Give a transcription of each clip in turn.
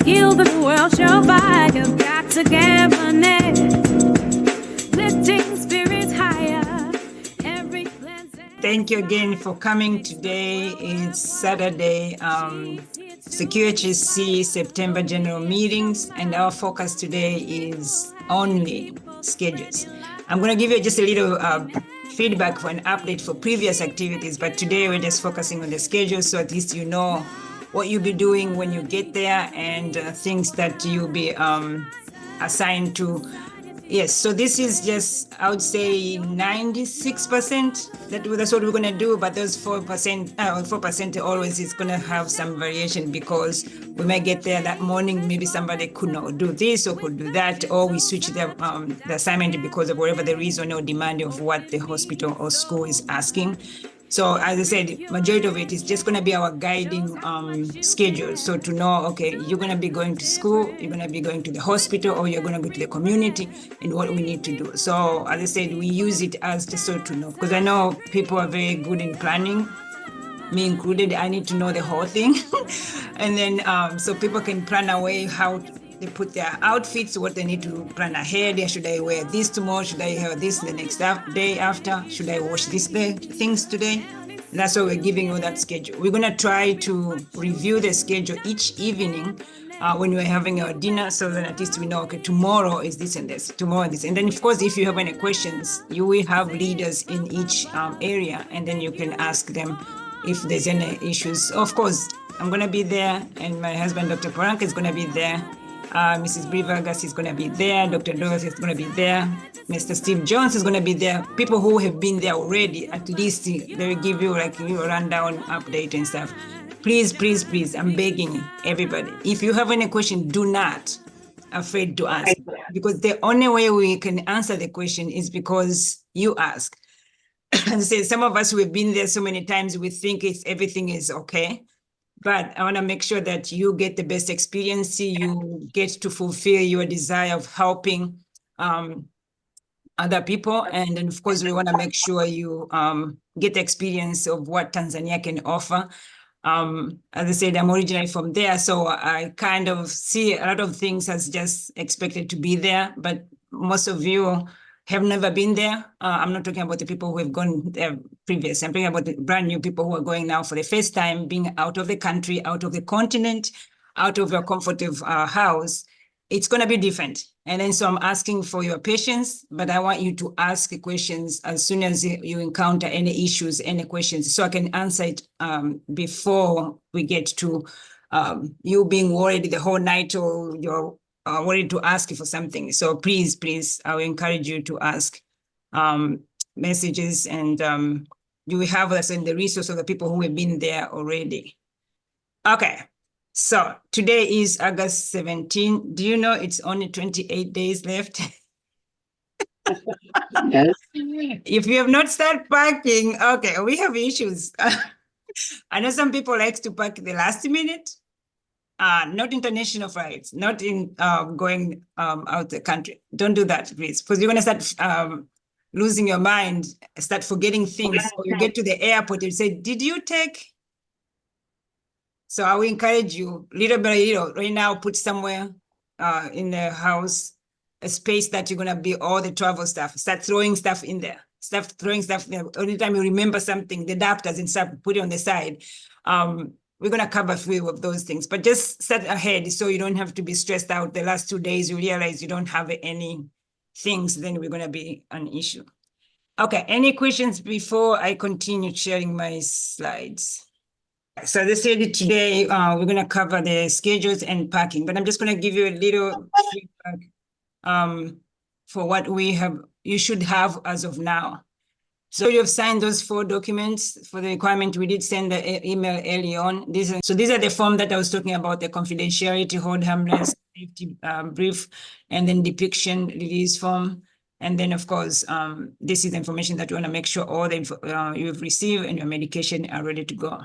heal, but the world shall fight. You've got to get money, lifting spirits higher. Every Thank you again for coming today. It's Saturday. It's the QHSC September general meetings, and our focus today is only schedules. I'm going to give you just a little feedback for an update for previous activities, but today we're just focusing on the schedule, so at least you know what you'll be doing when you get there and things that you'll be assigned to. Yes, so this is just, I would say 96% that's what we're going to do, but those 4% always is going to have some variation because we might get there that morning, maybe somebody could not do this or could do that, or we switch the assignment because of whatever the reason or demand of what the hospital or school is asking. So as I said, majority of it is just going to be our guiding schedule. So to know, okay, you're going to be going to school, you're going to be going to the hospital, or you're going to go to the community, and what we need to do. So as I said, we use it as just so to know, because I know people are very good in planning, me included. I need to know the whole thing. And then so people can plan away how they put their outfits, what they need to plan ahead. Should I wear this tomorrow? Should I have this the next day after? Should I wash these things today? That's why we're giving you that schedule. We're going to try to review the schedule each evening when we're having our dinner, so that at least we know, okay, tomorrow is this and this, tomorrow this. And then, of course, if you have any questions, you will have leaders in each area, and then you can ask them if there's any issues. Of course, I'm going to be there, and my husband, Dr. Poranka, is going to be there. Mrs. Brie Vargas is going to be there. Dr. Doris is going to be there. Mr. Steve Jones is going to be there. People who have been there already, at least they will give you like a rundown update and stuff. Please, please, please, I'm begging everybody. If you have any question, do not afraid to ask, because the only way we can answer the question is because you ask. As I say, some of us who have been there so many times, we think everything is okay. But I want to make sure that you get the best experience, you get to fulfill your desire of helping other people. And then, of course, we want to make sure you get the experience of what Tanzania can offer. As I said, I'm originally from there, so I kind of see a lot of things as just expected to be there. But most of you have never been there. I'm not talking about the people who have gone there previous. I'm talking about the brand new people who are going now for the first time, being out of the country, out of the continent, out of your comfortable house. It's going to be different. And then so I'm asking for your patience, but I want you to ask questions as soon as you encounter any issues, any questions, so I can answer it before we get to you being worried the whole night, or you're worried to ask for something. So please, please, I will encourage you to ask messages, and you will have us in the resource of the people who have been there already. Okay, so today is August 17. Do you know it's only 28 days left? Yes. If you have not started packing, okay, we have issues. I know some people like to pack the last minute. Not international flights, not in going out the country. Don't do that, please, because you're going to start losing your mind, start forgetting things. So you get to the airport and say, did you take? So I will encourage you, little by little, right now, put somewhere in the house, a space that you're going to be all the travel stuff. Start throwing stuff in there. Start throwing stuff there. Every time you remember something, the adapters and stuff, put it on the side. We're going to cover a few of those things, but just set ahead so you don't have to be stressed out. The last 2 days, you realize you don't have any things, then we're going to be an issue. Okay, any questions before I continue sharing my slides? So as I said, today, we're going to cover the schedules and packing, but I'm just going to give you a little feedback for what you should have as of now. So you've signed those 4 documents for the requirement. We did send the email early on. These are the form that I was talking about, the confidentiality, hold harmless, safety brief, and then depiction release form. And then, of course, this is the information that you want to make sure all the you've received and your medication are ready to go.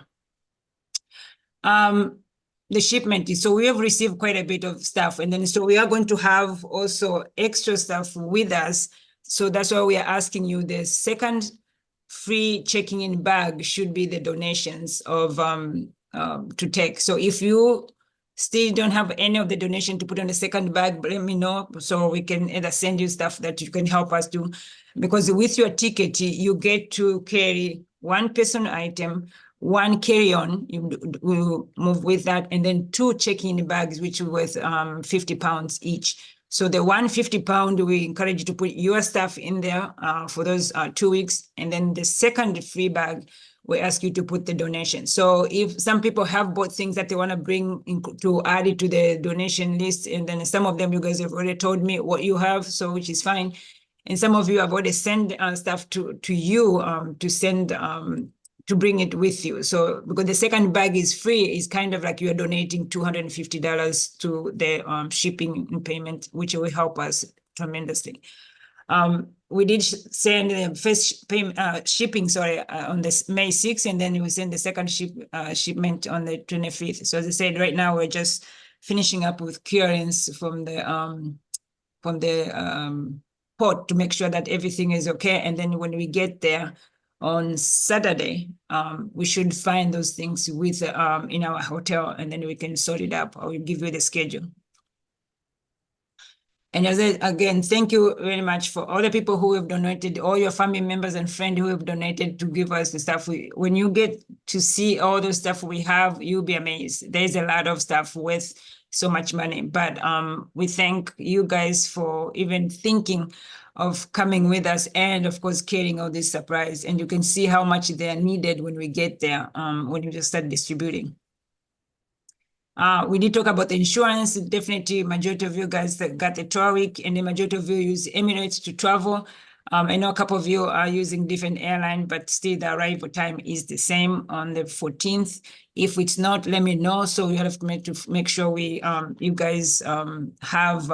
The shipment is, so we have received quite a bit of stuff. And then, so we are going to have also extra stuff with us. So that's why we are asking you, the second free checking in bag should be the donations of to take. So if you still don't have any of the donation to put on the second bag, let me know so we can either send you stuff that you can help us do. Because with your ticket, you get to carry one personal item, one carry-on, you will move with that, and then 2 check-in bags, which are worth 50 pounds each. So the 150-pound, we encourage you to put your stuff in there for those 2 weeks. And then the second free bag, we ask you to put the donation. So if some people have bought things that they want to bring to add it to the donation list, and then some of them you guys have already told me what you have, so which is fine. And some of you have already sent stuff to you to send to bring it with you. So because the second bag is free, it's kind of like you're donating $250 to the shipping and payment, which will help us tremendously. We did send the first payment, shipping, on this May 6th, and then we send the second shipment on the 25th. So as I said, right now we're just finishing up with clearance from the port to make sure that everything is okay. And then when we get there on Saturday, we should find those things with in our hotel, and then we can sort it up. I will give you the schedule. And as I, again, thank you very much for all the people who have donated, all your family members and friends who have donated to give us the stuff. When you get to see all the stuff we have, you'll be amazed. There's a lot of stuff worth so much money. But we thank you guys for even thinking of coming with us, and of course carrying all this surprise. And you can see how much they are needed when we get there, when you just start distributing. We did talk about the insurance. Definitely, majority of you guys that got the tour week, and the majority of you use Emirates to travel. I know a couple of you are using different airline, but still the arrival time is the same on the 14th. If it's not, let me know. So we have to make sure we, you guys have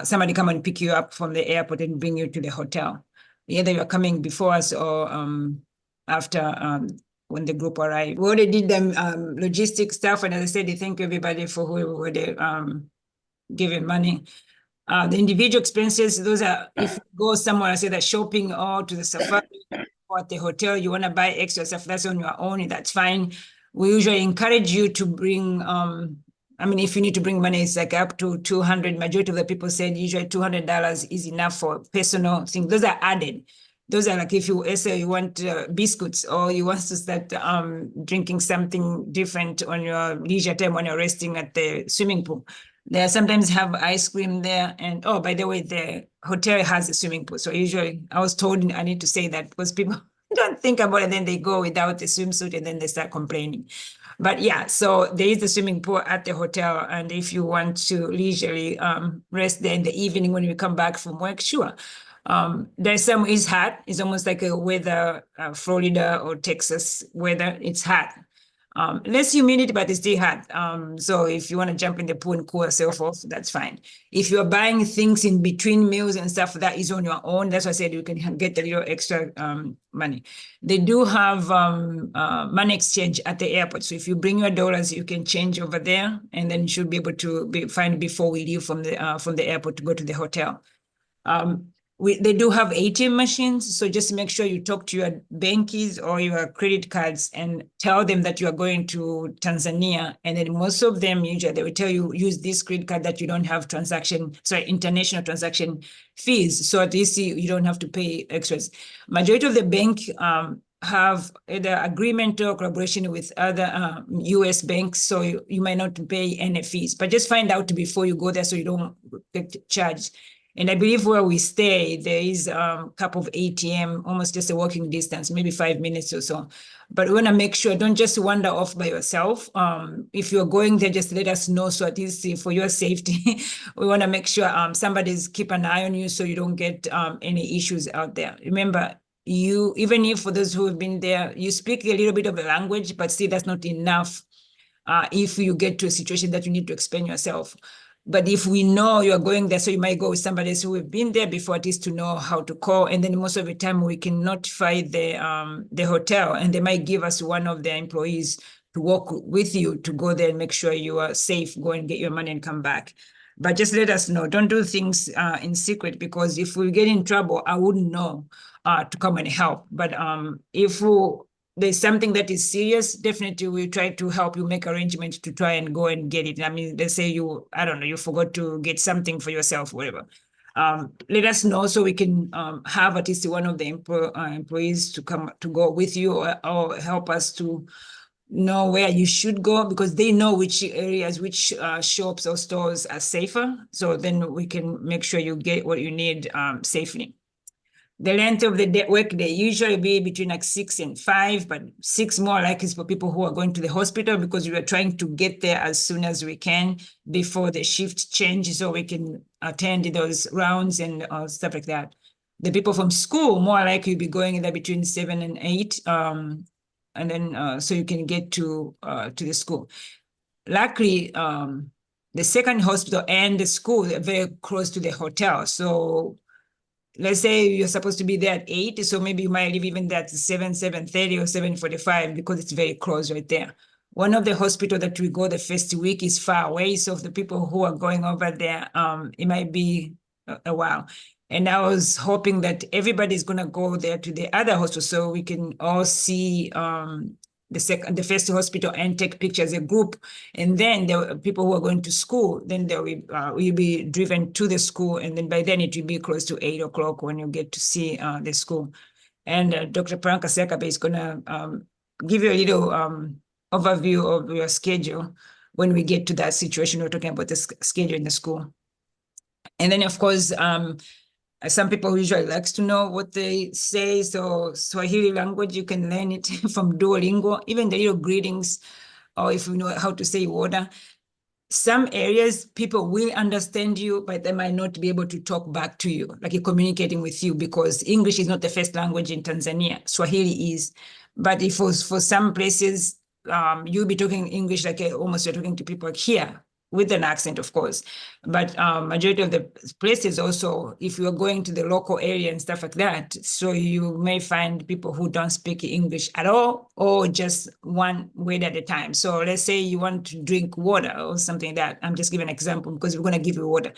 somebody come and pick you up from the airport and bring you to the hotel. Either you're coming before us or after when the group arrived. We already did the logistics stuff, and as I said, thank you everybody for who already giving money. The individual expenses, those are, if you go somewhere, say that shopping or to the safari or at the hotel, you want to buy extra stuff, that's on your own, that's fine. We usually encourage you to bring, I mean, if you need to bring money, it's like up to 200. Majority of the people said usually $200 is enough for personal things. Those are added. Those are like if you say you want biscuits, or you want to start drinking something different on your leisure time when you're resting at the swimming pool. They sometimes have ice cream there. And oh, by the way, the hotel has a swimming pool. So usually I was told I need to say that because people don't think about it, then they go without a swimsuit and then they start complaining. But yeah, so there is a swimming pool at the hotel. And if you want to leisurely rest there in the evening when you come back from work, sure. There's some is hot. It's almost like a weather, Florida or Texas weather. It's hot. Less humidity, but it's still hot. So if you want to jump in the pool and cool yourself off, that's fine. If you're buying things in between meals and stuff, that is on your own. That's why I said you can get a little extra money. They do have money exchange at the airport. So if you bring your dollars, you can change over there, and then you should be able to be fine before we leave from the airport to go to the hotel. They do have ATM machines, so just make sure you talk to your bankies or your credit cards and tell them that you are going to Tanzania. And then most of them, usually they will tell you, use this credit card that you don't have international transaction fees. So at least you don't have to pay extras. Majority of the bank have either agreement or collaboration with other US banks, so you might not pay any fees. But just find out before you go there so you don't get charged. And I believe where we stay, there is a couple of ATM, almost just a walking distance, maybe 5 minutes or so. But we want to make sure, don't just wander off by yourself. If you're going there, just let us know. So at least for your safety, we want to make sure somebody's keep an eye on you so you don't get any issues out there. Remember, even if for those who have been there, you speak a little bit of the language, but still that's not enough if you get to a situation that you need to explain yourself. But if we know you're going there, so you might go with somebody else who have been there before, at least to know how to call. And then most of the time we can notify the hotel, and they might give us one of their employees to work with you to go there and make sure you are safe, go and get your money and come back. But just let us know. Don't do things in secret, because if we get in trouble, I wouldn't know to come and help. But if there's something that is serious, definitely we try to help you make arrangements to try and go and get it. I mean, let's say you, I don't know, you forgot to get something for yourself, whatever. Let us know so we can have at least one of the employees to come to go with you, or help us to know where you should go, because they know which areas, which shops or stores are safer. So then we can make sure you get what you need safely. The length of the work day usually be between like 6 and 5, but 6 more like is for people who are going to the hospital, because we are trying to get there as soon as we can before the shift change, so we can attend those rounds and stuff like that. The people from school more likely be going there between 7 and 8, and then so you can get to the school. Luckily, the second hospital and the school are very close to the hotel, so let's say you're supposed to be there at 8, so maybe you might leave even that 7:30 or 7:45, because it's very close right there. One of the hospital that we go the first week is far away, so the people who are going over there, it might be a while. And I was hoping that everybody's gonna go there to the other hospital, so we can all see the first hospital and take pictures as a group. And then the people who are going to school, then they will be driven to the school, and then by then it will be close to 8 o'clock when you get to see the school. And Dr. Pranka Sekabe is gonna give you a little overview of your schedule when we get to that situation. We're talking about the schedule in the school. And then of course, some people usually likes to know what they say. So Swahili language, you can learn it from Duolingo, even the little greetings, or if you know how to say water. Some areas people will understand you, but they might not be able to talk back to you, like communicating with you, because English is not the first language in Tanzania. Swahili is. But if for some places, you'll be talking English like almost you're talking to people here, with an accent, of course. But majority of the places also, if you're going to the local area and stuff like that, so you may find people who don't speak English at all, or just one word at a time. So let's say you want to drink water or something like that. I'm just giving an example because we're going to give you water.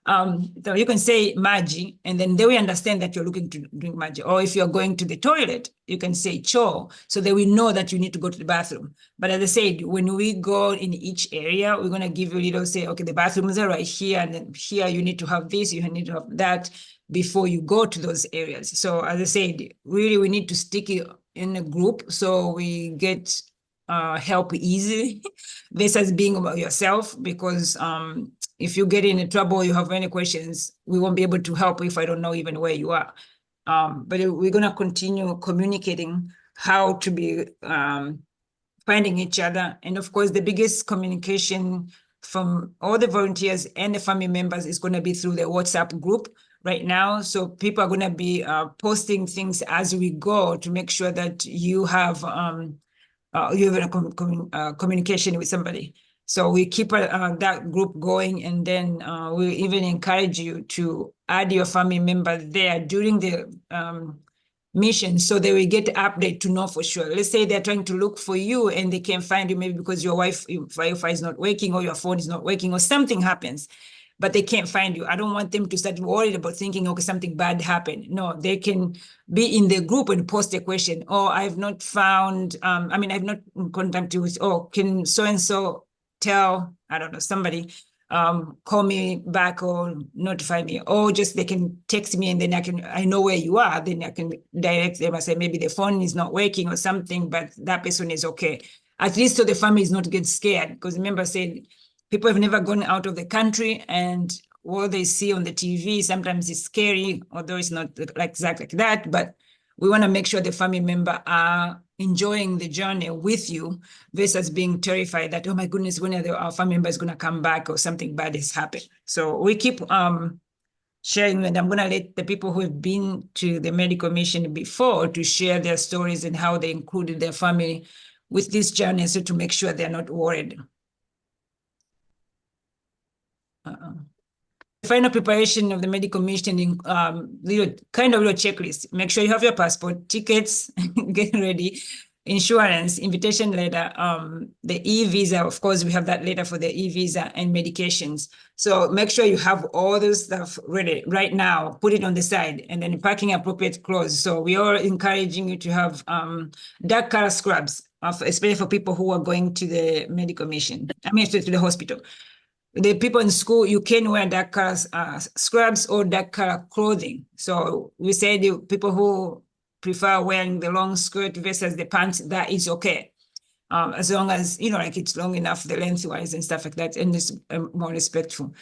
So you can say maji, and then they will understand that you're looking to drink maji. Or if you're going to the toilet, you can say choo, so they will know that you need to go to the bathroom. But as I said, when we go in each area, we're going to give you a little, say, okay, the bathrooms are right here, and then here you need to have this, you need to have that before you go to those areas. So as I said, really, we need to stick it in a group so we get help easily versus being about yourself, because if you get in trouble, you have any questions, we won't be able to help if I don't know even where you are. But we're going to continue communicating how to be finding each other. And of course, the biggest communication from all the volunteers and the family members is going to be through the WhatsApp group right now. So people are going to be posting things as we go to make sure that you have a communication with somebody. So we keep that group going, and then we even encourage you to add your family member there during the mission, so they will get the update to know for sure. Let's say they're trying to look for you and they can't find you, maybe because your Wi-Fi is not working, or your phone is not working, or something happens, but they can't find you. I don't want them to start worried about thinking, okay, something bad happened. No, they can be in the group and post a question. Oh, I've not found, I've not contacted you with, oh, can so-and-so tell, I don't know, somebody, call me back or notify me, or just they can text me, and then I know where you are, then I can direct them. I say, maybe the phone is not working or something, but that person is okay. At least so the family is not getting scared, because remember I said, people have never gone out of the country, and what they see on the TV sometimes is scary, although it's not like exactly like that, but we want to make sure the family member are enjoying the journey with you versus being terrified that, oh my goodness, when are our family member is going to come back or something bad has happened. So we keep sharing, and I'm going to let the people who have been to the medical mission before to share their stories and how they included their family with this journey, so to make sure they're not worried. Final preparation of the medical mission, little checklist. Make sure you have your passport, tickets, get ready. insurance, invitation letter, the e-visa, of course, we have that letter for the e-visa and medications. So make sure you have all those stuff ready right now, put it on the side, and then packing appropriate clothes. So we are encouraging you to have dark color scrubs, especially for people who are going to the medical mission, to the hospital. The people in school, you can wear dark color scrubs or dark color clothing. So we say the people who prefer wearing the long skirt versus the pants, that is okay. As long as, like it's long enough, the lengthwise and stuff like that, and it's more respectful.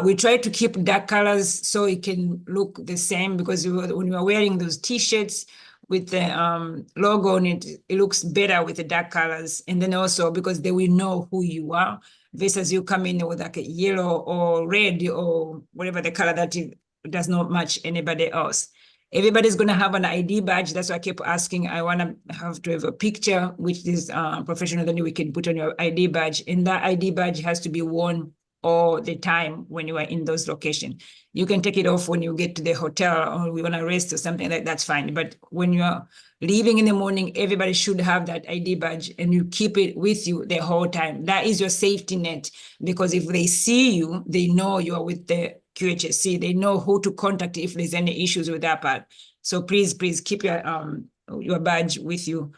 We try to keep dark colors so it can look the same, because when you are wearing those T-shirts with the logo on it, it looks better with the dark colors. And then also because they will know who you are, versus you come in with like a yellow or red or whatever the color that it does not match anybody else. Everybody's going to have an ID badge. That's why I keep asking. I want to have a picture, which is professional, then we can put on your ID badge. And that ID badge has to be worn all the time when you are in those locations. You can take it off when you get to the hotel or we want to rest or something like that, that's fine. But when you are leaving in the morning, everybody should have that ID badge and you keep it with you the whole time. That is your safety net, because if they see you, they know you are with the QHSC. They know who to contact if there's any issues with that part. So please keep your badge with you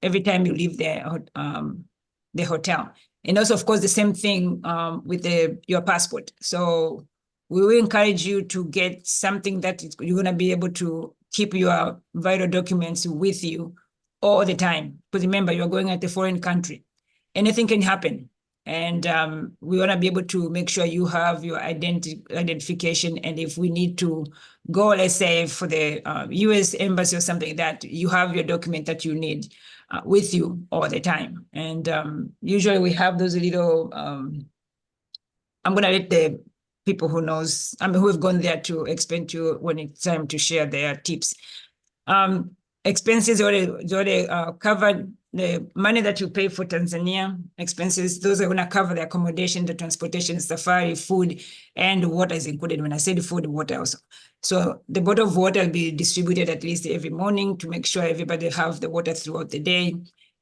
every time you leave the hotel. And also, of course, the same thing with your passport. So we will encourage you to get something that you're going to be able to keep your vital documents with you all the time. Because remember, you're going at a foreign country. Anything can happen. And we want to be able to make sure you have your identification. And if we need to go, let's say, for the US Embassy or something like that, you have your document that you need with you all the time. And usually we have those little, I'm going to let the people who have gone there to explain to you when it's time to share their tips. Expenses already covered. The money that you pay for Tanzania expenses, those are going to cover the accommodation, the transportation, safari, food, and water is included. When I said food, water also. So the bottle of water will be distributed at least every morning to make sure everybody have the water throughout the day.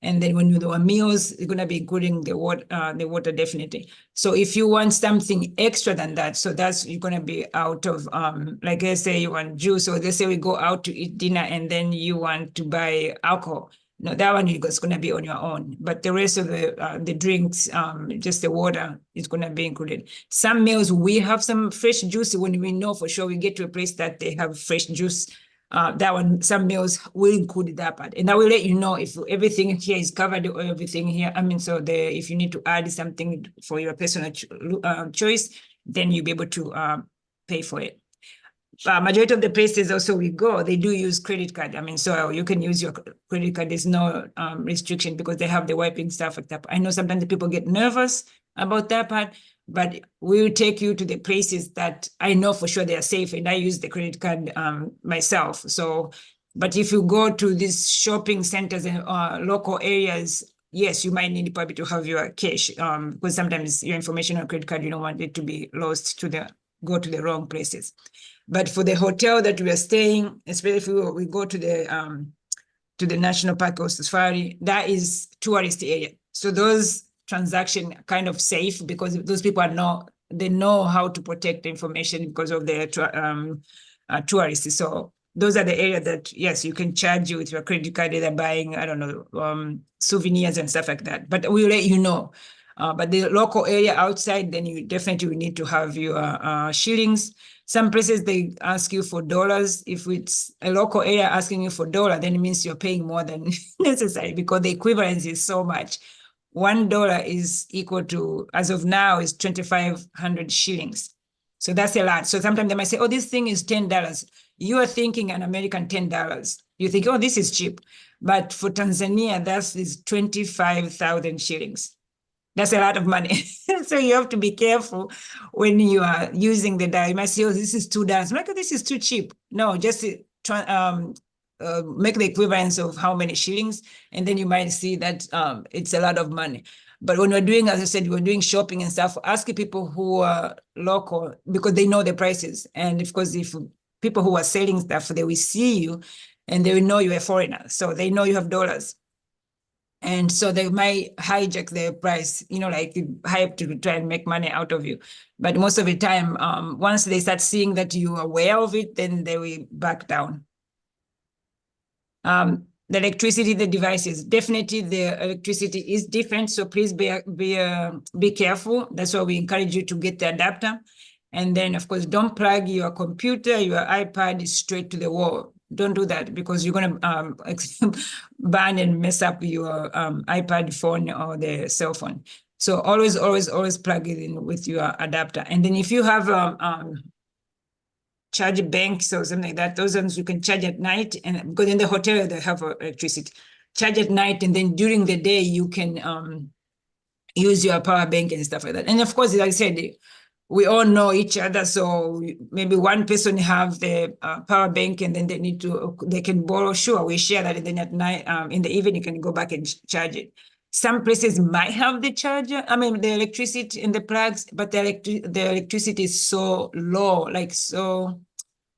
And then when you do meals, you're going to be including the water definitely. So if you want something extra than that, so you're going to be out of, like let's say you want juice, or let's say we go out to eat dinner and then you want to buy alcohol. No, that one is going to be on your own. But the rest of the drinks, just the water, is going to be included. Some meals, we have some fresh juice when we know for sure we get to a place that they have fresh juice. That one, some meals will include that part. And I will let you know if everything here is covered or everything here. If you need to add something for your personal choice, then you'll be able to pay for it. Majority of the places also we go, they do use credit card. So you can use your credit card. There's no restriction because they have the wiping stuff like that. I know sometimes the people get nervous about that part, but we will take you to the places that I know for sure they are safe, and I use the credit card myself. So, but if you go to these shopping centers and local areas, yes, you might need probably to have your cash because sometimes your information on credit card, you don't want it to be lost go to the wrong places. But for the hotel that we are staying, especially if we go to the national park or safari, that is tourist area. So those transactions are kind of safe because those people they know how to protect the information because of the tourists. So those are the areas that, yes, you can charge you with your credit card, either buying, I don't know, souvenirs and stuff like that. But we'll let you know. But the local area outside, then you definitely will need to have your shillings. Some places, they ask you for dollars. If it's a local area asking you for dollar, then it means you're paying more than necessary because the equivalence is so much. $1 is equal to, as of now, is 2,500 shillings. So that's a lot. So sometimes they might say, oh, this thing is $10. You are thinking an American $10. You think, oh, this is cheap. But for Tanzania, that is 25,000 shillings. That's a lot of money. So you have to be careful when you are using the dollar. You might say, oh, this is $2. I'm like, oh, this is too cheap. No, just make the equivalence of how many shillings, and then you might see that it's a lot of money. But when we're doing, as I said, we're doing shopping and stuff, asking people who are local because they know the prices. And of course, if people who are selling stuff, they will see you and they will know you're a foreigner. So they know you have dollars. And so they might hijack the price, like hype to try and make money out of you. But most of the time, once they start seeing that you're aware of it, then they will back down. The electricity, the devices, definitely the electricity is different. So please be careful. That's why we encourage you to get the adapter. And then, of course, don't plug your computer, your iPad straight to the wall. Don't do that because you're going to burn and mess up your iPad phone or the cell phone. So always plug it in with your adapter. And then if you have charge banks or something like that, those ones you can charge at night, and because in the hotel they have electricity, charge at night, and then during the day you can use your power bank and stuff like that. And of course, like I said, we all know each other, so maybe one person have the power bank and then they can borrow. Sure, we share that, and then at night, in the evening, you can go back and charge it. Some places might have the charger, the electricity in the plugs, but the electricity is so low, like so,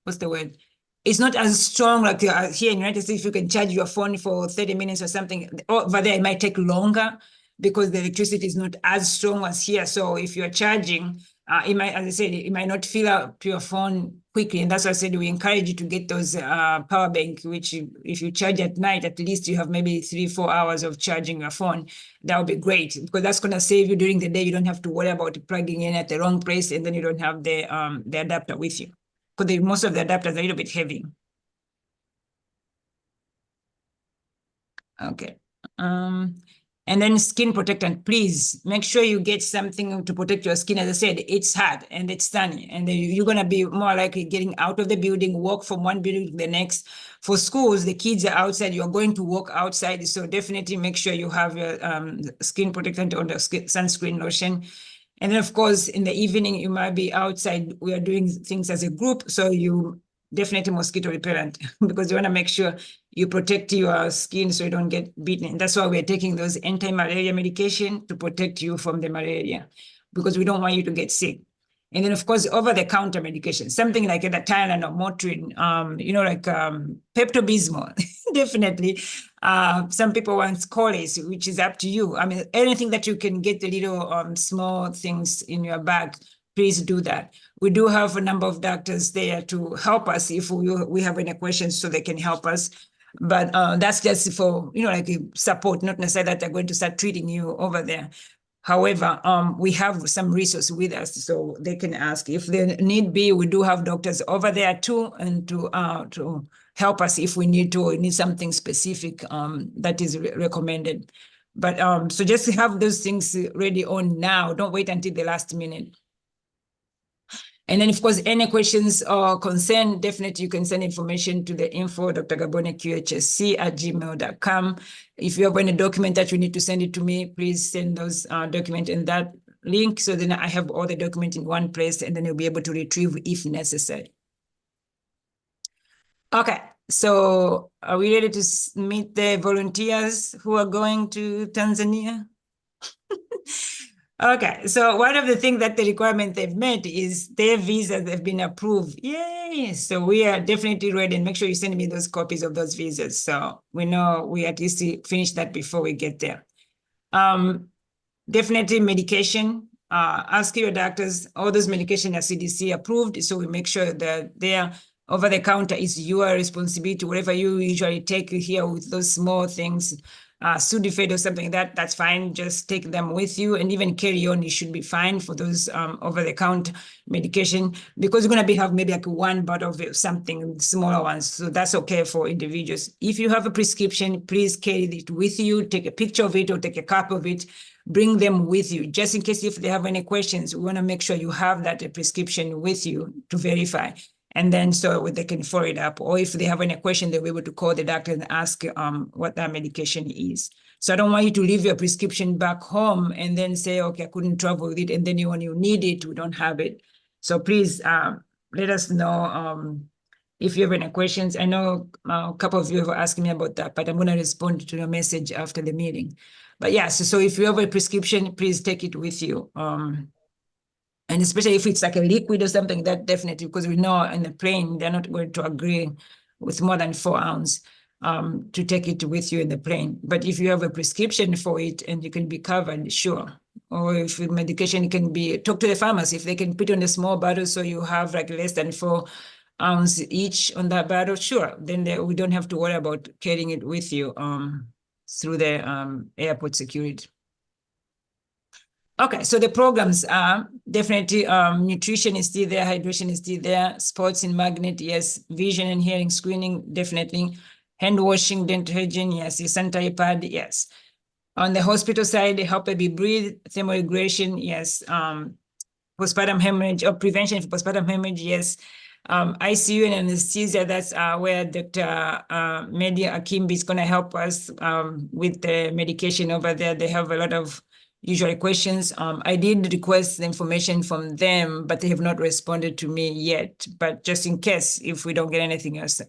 what's the word? It's not as strong like here in the United States. If you can charge your phone for 30 minutes or something, over there it might take longer because the electricity is not as strong as here. So if you're charging, it might, as I said, it might not fill up your phone quickly. And that's why I said we encourage you to get those power bank, which if you charge at night, at least you have maybe 3-4 hours of charging your phone. That would be great because that's going to save you during the day. You don't have to worry about plugging in at the wrong place, and then you don't have the adapter with you because most of the adapters are a little bit heavy. Okay. And then skin protectant, please make sure you get something to protect your skin. As I said, it's hot and it's sunny, and you're going to be more likely getting out of the building, walk from one building to the next. For schools, the kids are outside, you're going to walk outside. So definitely make sure you have your skin protectant or the sunscreen lotion. And then, of course, in the evening, you might be outside. We are doing things as a group. So you definitely mosquito repellent because you want to make sure you protect your skin so you don't get bitten. And that's why we're taking those anti-malaria medication to protect you from the malaria because we don't want you to get sick. And then, of course, over-the-counter medication, something like the Tylenol or Motrin, like Pepto-Bismol, definitely. Some people want Colace, which is up to you. Anything that you can get the little small things in your bag, please do that. We do have a number of doctors there to help us if we have any questions so they can help us. But that's just for, like support, not necessarily that they're going to start treating you over there. However, we have some resources with us, so they can ask. If there need be, we do have doctors over there too, and to help us if we need to, or need something specific that is recommended. But so just have those things ready on now. Don't wait until the last minute. And then, of course, any questions or concern, definitely you can send information to the info, drgabone@qhsc@gmail.com. If you have any document that you need to send it to me, please send those documents in that link. So then I have all the documents in one place, and then you'll be able to retrieve if necessary. Okay, so are we ready to meet the volunteers who are going to Tanzania? Okay, so one of the things that the requirement they've met is their visas have been approved. Yay! So we are definitely ready, and make sure you send me those copies of those visas so we know we at least finish that before we get there. Definitely medication. Ask your doctors, all those medication are CDC approved, so we make sure that they're over the counter is your responsibility. Whatever you usually take here with those small things, Sudafed or something like that, that's fine. Just take them with you, and even carry on. You should be fine for those over-the-counter medication because you're going to have maybe like one bottle of something, smaller ones. So that's okay for individuals. If you have a prescription, please carry it with you. Take a picture of it or take a copy of it. Bring them with you just in case if they have any questions. We want to make sure you have that prescription with you to verify. And then so they can follow it up. Or if they have any question, they'll be able to call the doctor and ask what that medication is. So I don't want you to leave your prescription back home and then say, okay, I couldn't travel with it. And then when you need it, we don't have it. So please let us know if you have any questions. I know a couple of you have asked me about that, but I'm going to respond to your message after the meeting. But yes, so if you have a prescription, please take it with you. And especially if it's like a liquid or something, that definitely, because we know in the plane, they're not going to agree with more than 4 ounces. to take it with you in the plane. But if you have a prescription for it and you can be covered, sure. Or if medication can be, talk to the pharmacy if they can put on a small bottle so you have like less than 4 ounces each on that bottle, sure. Then we don't have to worry about carrying it with you through the airport security. Okay, so the programs are definitely nutrition is still there, hydration is still there, sports in magnet, yes, vision and hearing screening, definitely, hand washing, dental hygiene, yes, the sanitary pad, yes. On the hospital side, help baby breathe, thermoregulation, yes, postpartum hemorrhage or prevention for postpartum hemorrhage, yes. ICU and anesthesia, that's where Dr. Media Akimbi is going to help us with the medication over there. They have a lot of usual questions. I did request the information from them, but they have not responded to me yet. But just in case, if we don't get anything else,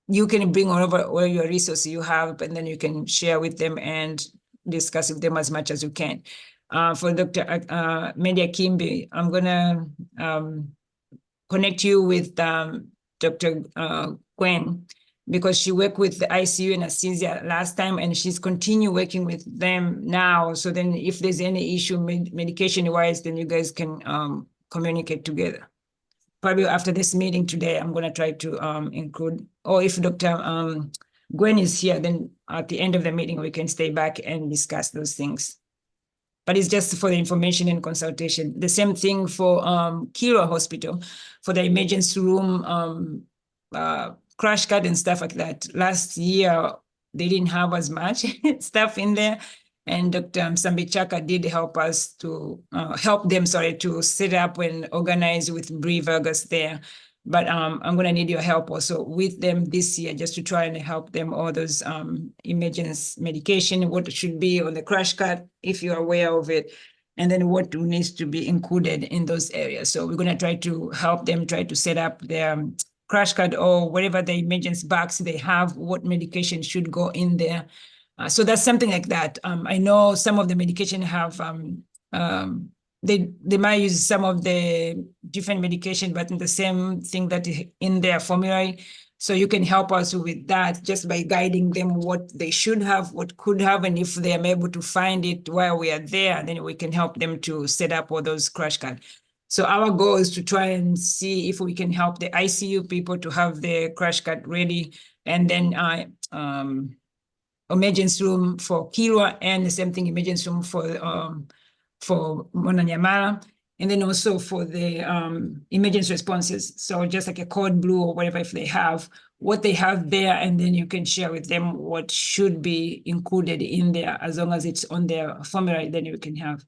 you can bring all your resources you have, and then you can share with them and discuss with them as much as you can. For Dr. Media Kimbi, I'm gonna connect you with Dr. Gwen, because she worked with the ICU and anesthesia last time, and she's continue working with them now. So then if there's any issue medication-wise, then you guys can communicate together. Probably after this meeting today, I'm gonna try to include, or if Dr. Gwen is here, then at the end of the meeting, we can stay back and discuss those things. But it's just for the information and consultation. The same thing for Kira Hospital, for the emergency room, crash card and stuff like that. Last year, they didn't have as much stuff in there. And Dr. Sambichaka did help us to help them, to set up and organize with Bree Vargas there. But I'm going to need your help also with them this year, just to try and help them all those emergency medication, what should be on the crash card, if you're aware of it, and then what needs to be included in those areas. So we're going to try to help them try to set up their crash card or whatever the emergency box they have, what medication should go in there. So that's something like that. I know some of the medication have they might use some of the different medication, but in the same thing that is in their formulary. So you can help us with that just by guiding them what they should have, what could have, and if they are able to find it while we are there, then we can help them to set up all those crash cards. So our goal is to try and see if we can help the ICU people to have the crash card ready, and then emergency room for Kilwa, and the same thing, emergency room for Mwananyamala, and then also for the emergency responses. So just like a code blue or whatever, if they have, what they have there, and then you can share with them what should be included in there, as long as it's on their formulary, then you can have.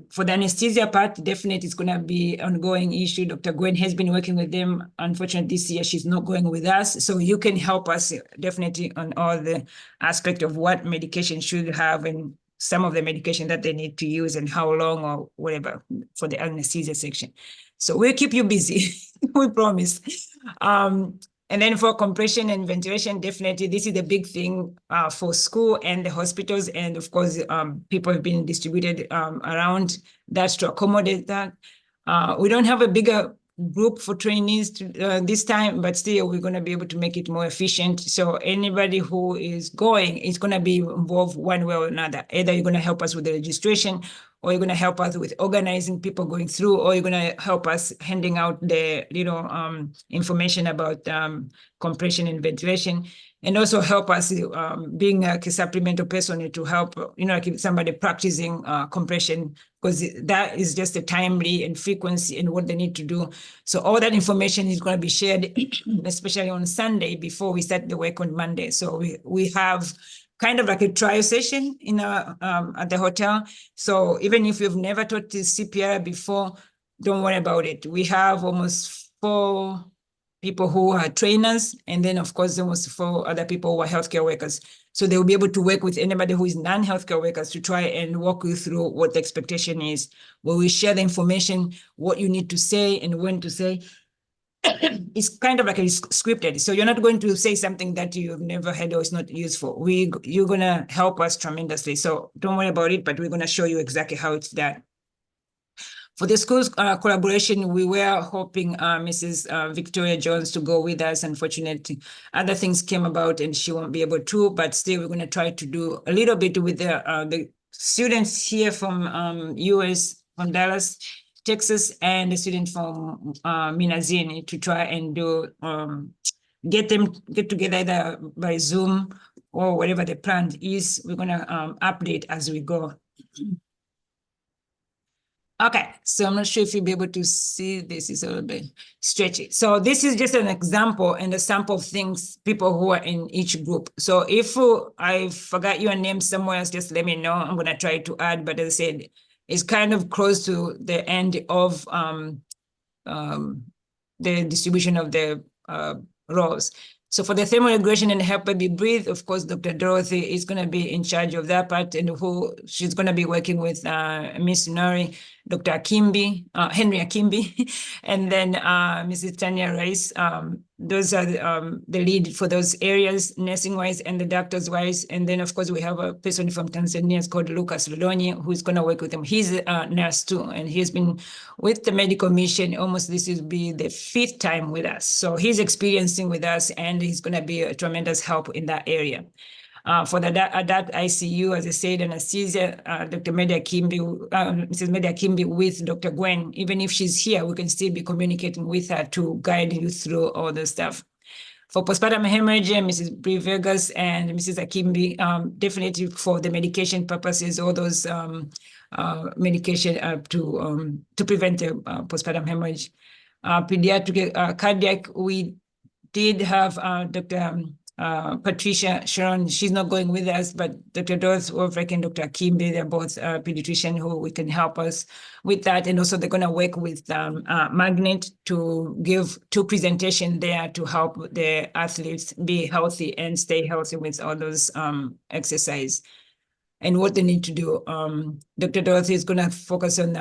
For the anesthesia part, definitely it's going to be an ongoing issue. Dr. Gwen has been working with them. Unfortunately, this year she's not going with us. So you can help us definitely on all the aspect of what medication should have and some of the medication that they need to use and how long or whatever for the anesthesia section. So we'll keep you busy, we promise. And then for compression and ventilation, definitely this is the big thing for school and the hospitals. And of course, people have been distributed around that to accommodate that. We don't have a bigger group for trainees this time, but still we're going to be able to make it more efficient. So anybody who is going is going to be involved one way or another. Either you're going to help us with the registration, or you're going to help us with organizing people going through, or you're going to help us handing out the information about compression and ventilation, and also help us being like a supplemental person to help, like if somebody practicing compression, because that is just the timely and frequency and what they need to do. So all that information is going to be shared, especially on Sunday before we start the work on Monday. So we have kind of like a trial session in at the hotel. So even if you've never taught the CPR before, don't worry about it. We have almost 4 people who are trainers, and then of course almost 4 other people who are healthcare workers. So they will be able to work with anybody who is non-healthcare workers to try and walk you through what the expectation is. Where we share the information, what you need to say and when to say. It's kind of like a scripted. So you're not going to say something that you've never heard or is not useful. You're going to help us tremendously. So don't worry about it, but we're going to show you exactly how it's done. For the school's collaboration, we were hoping Mrs. Victoria Jones to go with us. Unfortunately, other things came about and she won't be able to, but still we're going to try to do a little bit with the students here from US, from Dallas, Texas, and the student from Minazini to try and do get together either by Zoom or whatever the plan is. We're going to update as we go. Okay, so I'm not sure if you'll be able to see this. Is a little bit stretchy. So this is just an example and a sample of things, people who are in each group. So if I forgot your name somewhere else, just let me know. I'm going to try to add, but as I said, it's kind of close to the end of the distribution of the roles. So for the thermoregulation and help baby breathe, of course, Dr. Dorothy is going to be in charge of that part, and who she's going to be working with Miss Nori, Dr. Akimbi, Henry Akimbi, and then Mrs. Tanya Rice. Those are the lead for those areas, nursing-wise and the doctors-wise. And then, of course, we have a person from Tanzania, it's called Lucas Lodonyi, who's going to work with them. He's a nurse too, and he's been with the medical mission almost, this will be the 5th time with us. So he's experiencing with us, and he's going to be a tremendous help in that area. For the adult ICU, as I said, anesthesia, Dr. Media Kimbi, Mrs. Media Kimbi with Dr. Gwen. Even if she's here, we can still be communicating with her to guide you through all the stuff. For postpartum hemorrhage, Mrs. Brie Vegas and Mrs. Akimbi, definitely for the medication purposes, all those medication to prevent the postpartum hemorrhage. Pediatric cardiac, we did have Dr. Patricia Sharon, she's not going with us, but Dr. Dorothy Wolfreck and Dr. Kimbe, they're both pediatricians who we can help us with that. And also they're going to work with Magnet to give 2 presentations there to help the athletes be healthy and stay healthy with all those exercise and what they need to do. Dr. Dorothy is going to focus on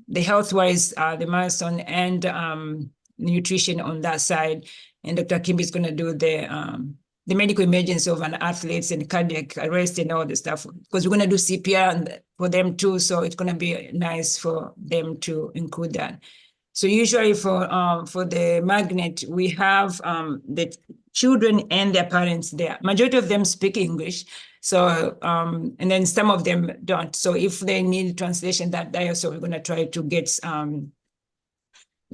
the health-wise, the marathon and nutrition on that side. And Dr. Kimby is going to do the medical emergency of an athletes and cardiac arrest and all the stuff, because we're going to do CPR for them too. So it's going to be nice for them to include that. So usually for the Magnet, we have the children and their parents there. Majority of them speak English. So, and then some of them don't. So if they need translation that day, so we're going to try to get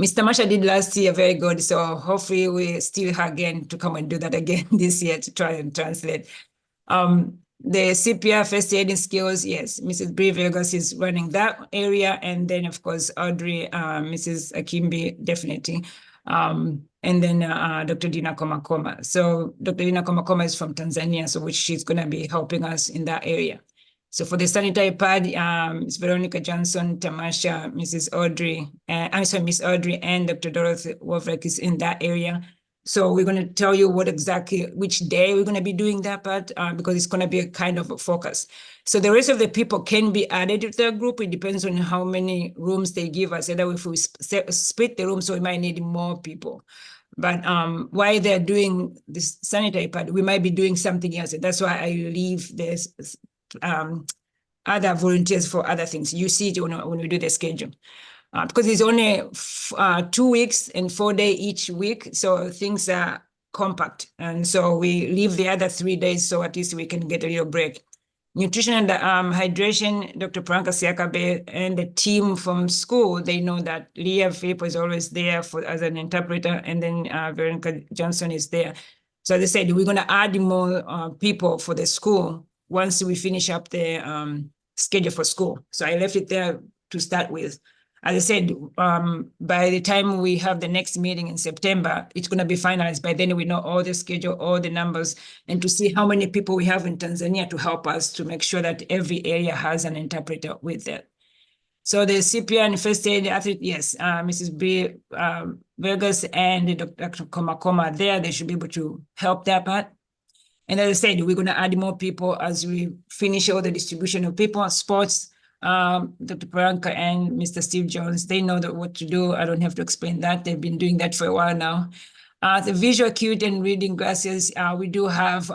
Mr. Masha did last year very good, so hopefully we still again to come and do that again this year to try and translate. The CPR first aiding skills, yes, Mrs. Brie Vegas is running that area, and then of course Audrey, Mrs. Akimbi, definitely, and then Dr. Dina Komakoma. So Dr. Dina Komakoma is from Tanzania, so which she's going to be helping us in that area. So for the sanitary pad, Ms. Veronica Johnson, Tamasha, Mrs. Audrey, Miss Audrey and Dr. Dorothy Wolfreck is in that area. So we're going to tell you which day we're going to be doing that part, because it's going to be a kind of a focus. So the rest of the people can be added to the group. It depends on how many rooms they give us. Either if we split the room, so we might need more people. But while they're doing this sanitary pad, we might be doing something else. And that's why I leave this other volunteers for other things. You see it when we do the schedule. Because it's only 2 weeks and 4 days each week, so things are compact. And so we leave the other 3 days, so at least we can get a little break. Nutrition and hydration, Dr. Pranka Siakabe and the team from school, they know that Leah Philip is always there as an interpreter, and then Veronica Johnson is there. So as I said, we're going to add more people for the school once we finish up the schedule for school. So I left it there to start with. As I said, by the time we have the next meeting in September, it's going to be finalized. By then we know all the schedule, all the numbers, and to see how many people we have in Tanzania to help us to make sure that every area has an interpreter with it. So the CPR and first aid athlete, yes, Mrs. B. Vegas and Dr. Komakoma there, they should be able to help that part. And as I said, we're going to add more people as we finish all the distribution of people, sports. Dr. Paranka and Mr. Steve Jones, they know what to do. I don't have to explain that. They've been doing that for a while now. The visual acuity and reading glasses, we do have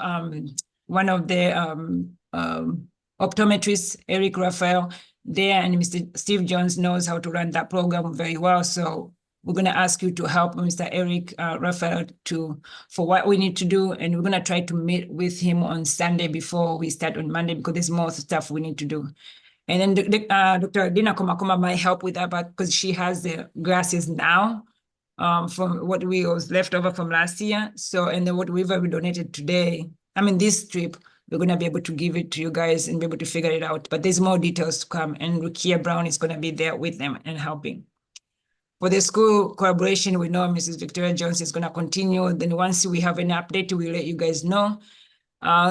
one of the optometrists, Eric Raphael. there, and Mr. Steve Jones knows how to run that program very well. So we're going to ask you to help Mr. Eric Raphael for what we need to do, and we're going to try to meet with him on Sunday before we start on Monday, because there's more stuff we need to do. And then Dr. Dina Komakoma might help with that, but because she has the glasses now from what we was left over from last year. So, and then whatever we donated today, this trip, we're going to be able to give it to you guys and be able to figure it out. But there's more details to come, and Rukia Brown is going to be there with them and helping. For the school collaboration, we know Mrs. Victoria Jones is going to continue. Then once we have an update, we'll let you guys know.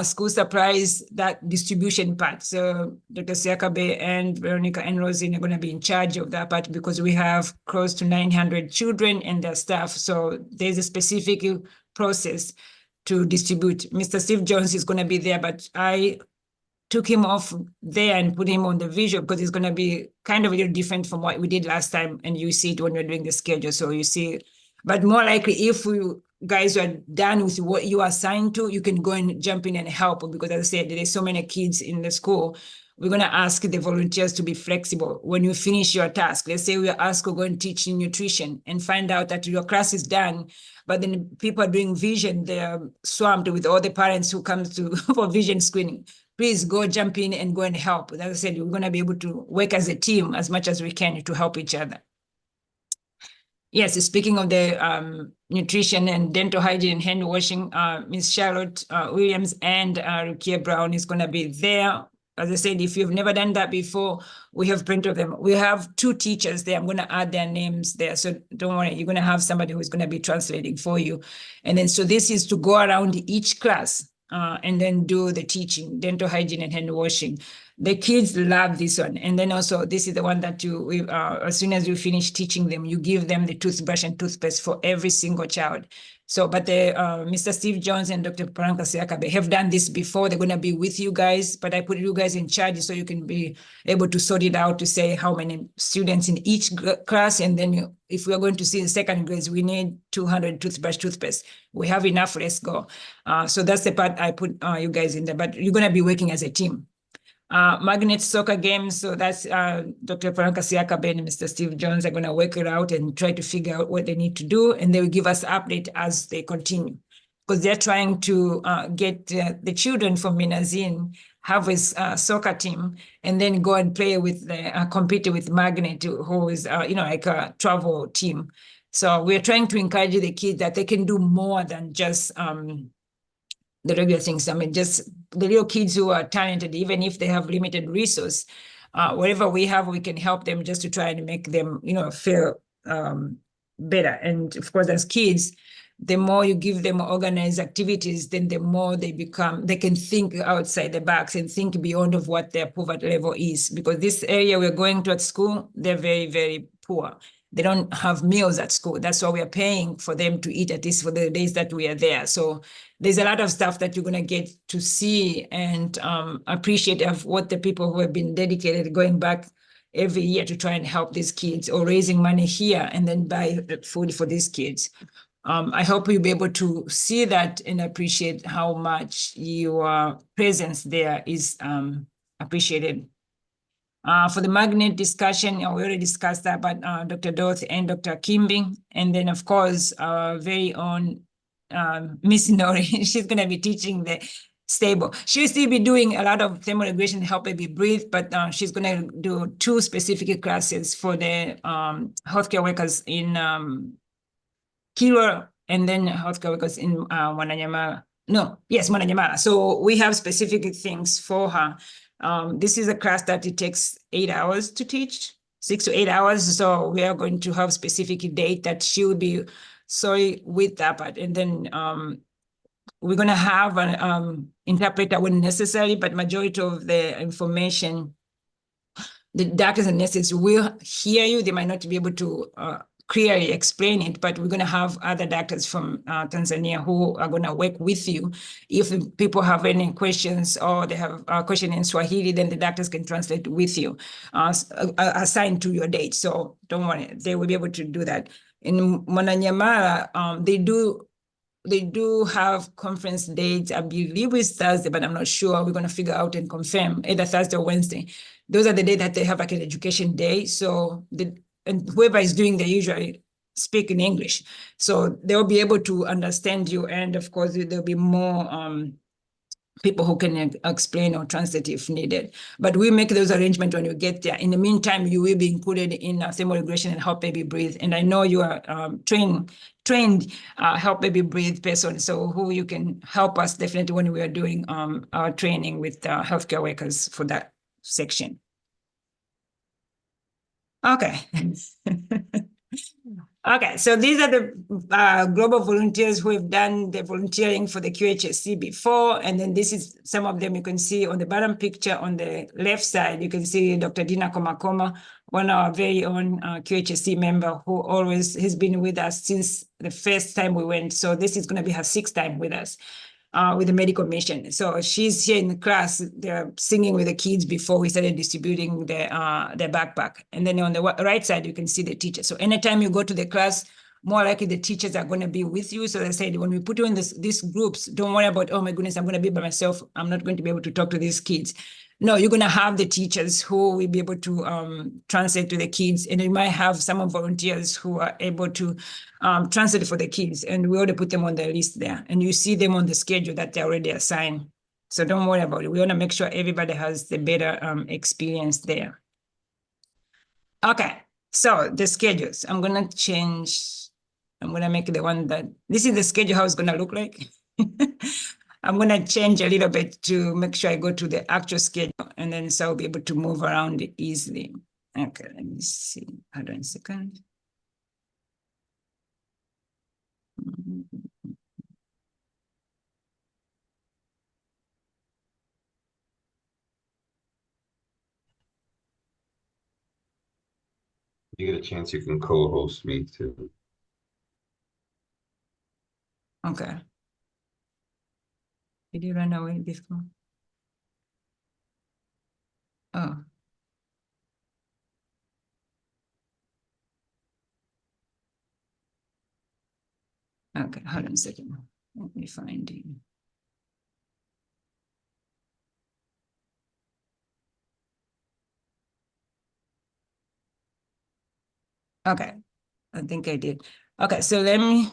School supplies, that distribution part. So Dr. Siakabe and Veronica and Rosie are going to be in charge of that part, because we have close to 900 children and their staff. So there's a specific process to distribute. Mr. Steve Jones is going to be there, but I took him off there and put him on the visual, because it's going to be kind of a little different from what we did last time. And you see it when we're doing the schedule. So you see, but more likely if we guys are done with what you are assigned to, you can go and jump in and help, because as I said, there's so many kids in the school. We're going to ask the volunteers to be flexible. When you finish your task, let's say we are asked to go and teach nutrition and find out that your class is done, but then people are doing vision, they're swamped with all the parents who come to for vision screening. Please go jump in and go and help. As I said, we're going to be able to work as a team as much as we can to help each other. Yes, speaking of the nutrition and dental hygiene and hand washing, Ms. Charlotte Williams and Rukia Brown is going to be there. As I said, if you've never done that before, we have plenty of them. We have 2 teachers there. I'm going to add their names there. So don't worry, you're going to have somebody who's going to be translating for you. And then, so this is to go around each class and then do the teaching, dental hygiene and hand washing. The kids love this one. And then also, this is the one that as soon as you finish teaching them, you give them the toothbrush and toothpaste for every single child. So, but Mr. Steve Jones and Dr. Paranka Siakabe have done this before. They're going to be with you guys, but I put you guys in charge so you can be able to sort it out to say how many students in each class. And then if we are going to see in second grades, we need 200 toothpaste. We have enough, let's go. So that's the part I put you guys in there, but you're going to be working as a team. Magnet soccer games, so that's Dr. Paranka Siakabe and Mr. Steve Jones are going to work it out and try to figure out what they need to do, and they will give us update as they continue, because they're trying to get the children from Minazin have a soccer team and then go and play with compete with Magnet, who is like a travel team. So we're trying to encourage the kids that they can do more than just the regular things. Just the little kids who are talented, even if they have limited resource, whatever we have, we can help them just to try and make them, feel better. And of course, as kids, the more you give them organized activities, then the more they can think outside the box and think beyond of what their poverty level is. Because this area we're going to at school, they're very, very poor. They don't have meals at school. That's why we are paying for them to eat, at least for the days that we are there. So there's a lot of stuff that you're going to get to see and appreciate of what the people who have been dedicated going back every year to try and help these kids, or raising money here and then buy food for these kids. I hope you'll be able to see that and appreciate how much your presence there is appreciated. For the magnet discussion, we already discussed that, but Dr. Dorothy and Dr. Kimby, and then of course, our very own Miss Nori, she's going to be teaching the stable. She'll still be doing a lot of thermal regulation, help baby breathe, but she's going to do 2 specific classes for the healthcare workers in Kilwa, and then healthcare workers in Mwananyamala. Mwananyamala. So we have specific things for her. This is a class that it takes 8 hours to teach, 6 to 8 hours. So we are going to have specific date that she will be with that part. And then we're going to have an interpreter when necessary, but majority of the information, the doctors and nurses will hear you. They might not be able to clearly explain it, but we're going to have other doctors from Tanzania who are going to work with you. If people have any questions or they have a question in Swahili, then the doctors can translate with you, assigned to your date. So don't worry, they will be able to do that. In Mwananyamala, they do have conference dates. I believe it's Thursday, but I'm not sure. We're going to figure out and confirm either Thursday or Wednesday. those are the day that they have like an education day. So and whoever is doing, they usually speak in English. So they'll be able to understand you. And of course, there'll be more people who can explain or translate if needed. But we make those arrangements when you get there. In the meantime, you will be included in thermoregulation and Help Baby Breathe. And I know you are trained Help Baby Breathe person, so who you can help us definitely when we are doing our training with healthcare workers for that section. Okay. Okay, so these are the global volunteers who have done the volunteering for the QHSC before. And then this is some of them you can see on the bottom picture on the left side. You can see Dr. Dina Komakoma, one of our very own QHSC member who always has been with us since the first time we went. So this is going to be her 6th time with us. With the medical mission. So she's here in the class, they're singing with the kids before we started distributing their backpack. And then on the right side, you can see the teacher. So anytime you go to the class, more likely the teachers are going to be with you. So they said, when we put you in these groups, don't worry about, oh my goodness, I'm going to be by myself. I'm not going to be able to talk to these kids. No, you're going to have the teachers who will be able to translate to the kids. And you might have some volunteers who are able to translate for the kids. And we already put them on the list there. And you see them on the schedule that they're already assigned. So don't worry about it. We want to make sure everybody has the better experience there. Okay, so the schedules. I'm going to change. I'm going to make the one that, this is the schedule, how it's going to look like. I'm going to change a little bit to make sure I go to the actual schedule, and then so I'll be able to move around easily. Okay, let me see. Hold on a second. You get a chance, you can co-host me too. Okay. Did you run away before? Oh. Okay, hold on a second. Let me find you. Okay, I think I did. Okay, so let me,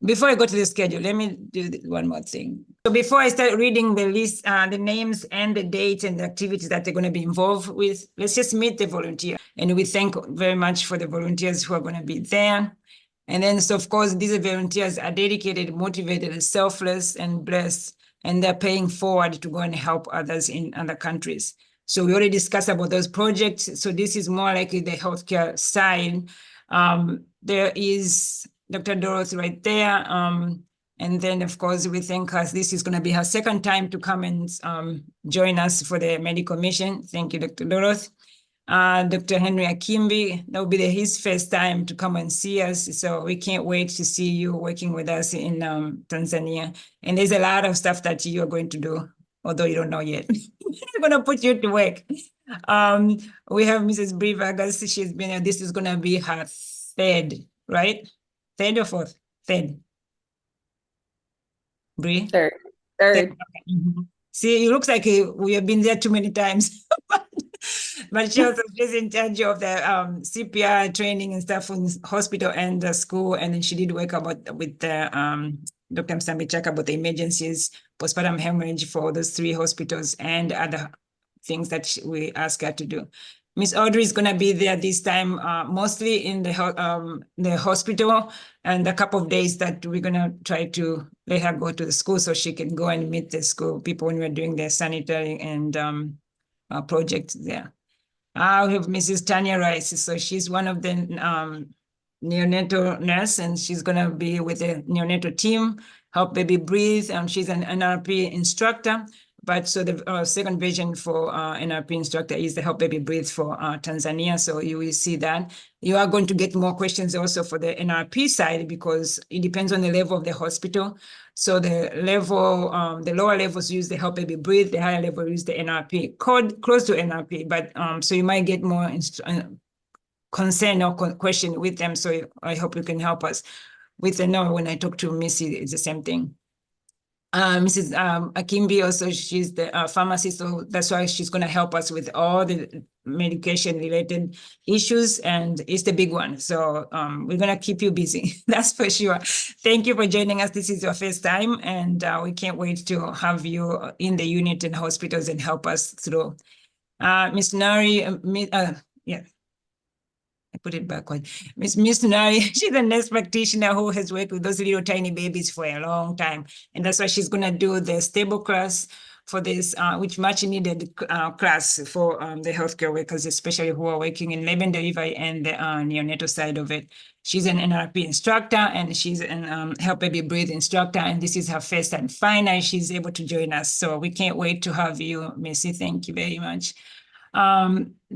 before I go to the schedule, let me do one more thing. So before I start reading the list, the names and the dates and the activities that they're going to be involved with, let's just meet the volunteer. And we thank very much for the volunteers who are going to be there. And then, so of course, these volunteers are dedicated, motivated, selfless, and blessed, and they're paying forward to go and help others in other countries. So we already discussed about those projects. So this is more like the healthcare side. There is Dr. Dorothy right there. And then, of course, we thank her. This is going to be her 2nd time to come and join us for the medical mission. Thank you, Dr. Dorothy. Dr. Henry Akimbi, that will be his 1st time to come and see us. So we can't wait to see you working with us in Tanzania. And there's a lot of stuff that you are going to do, although you don't know yet. We're going to put you to work. We have Mrs. Brie Vargas. She's been, this is going to be her 3rd, right? 3rd or 4th? 3rd. Brie? 3rd. Okay. Mm-hmm. See, it looks like we have been there too many times. But she's in charge of the CPR training and stuff in hospital and the school. And then she did work with Dr. Msambi Chaka about the emergencies, postpartum hemorrhage for those 3 hospitals and other things that we ask her to do. Miss Audrey is going to be there this time, mostly in the hospital, and a couple of days that we're going to try to let her go to the school so she can go and meet the school people when we're doing their sanitary and projects there. We have Mrs. Tanya Rice. So she's one of the neonatal nurse, and she's going to be with the neonatal team, Help Baby Breathe. She's an NRP instructor. But so the 2nd version for NRP instructor is the Help Baby Breathe for Tanzania. So you will see that. You are going to get more questions also for the NRP side because it depends on the level of the hospital. So the level, the lower levels use the Help Baby Breathe, the higher level use the NRP, close to NRP. But so you might get more concern or question with them. So I hope you can help us with the no. When I talk to Missy, it's the same thing. Mrs. Akimbi also, she's the pharmacist, so that's why she's going to help us with all the medication-related issues, and it's the big one. So we're going to keep you busy, that's for sure. Thank you for joining us. This is your first time, and we can't wait to have you in the unit and hospitals and help us through. Ms. Nari, yeah. I put it backward. Miss Nari, she's a nurse practitioner who has worked with those little tiny babies for a long time. And that's why she's going to do the stable class for this, which much needed class for the healthcare workers, especially who are working in labor and delivery and the neonatal side of it. She's an NRP instructor, and she's an Help Baby Breathe instructor. And this is her first and final. She's able to join us. So we can't wait to have you, Missy. Thank you very much.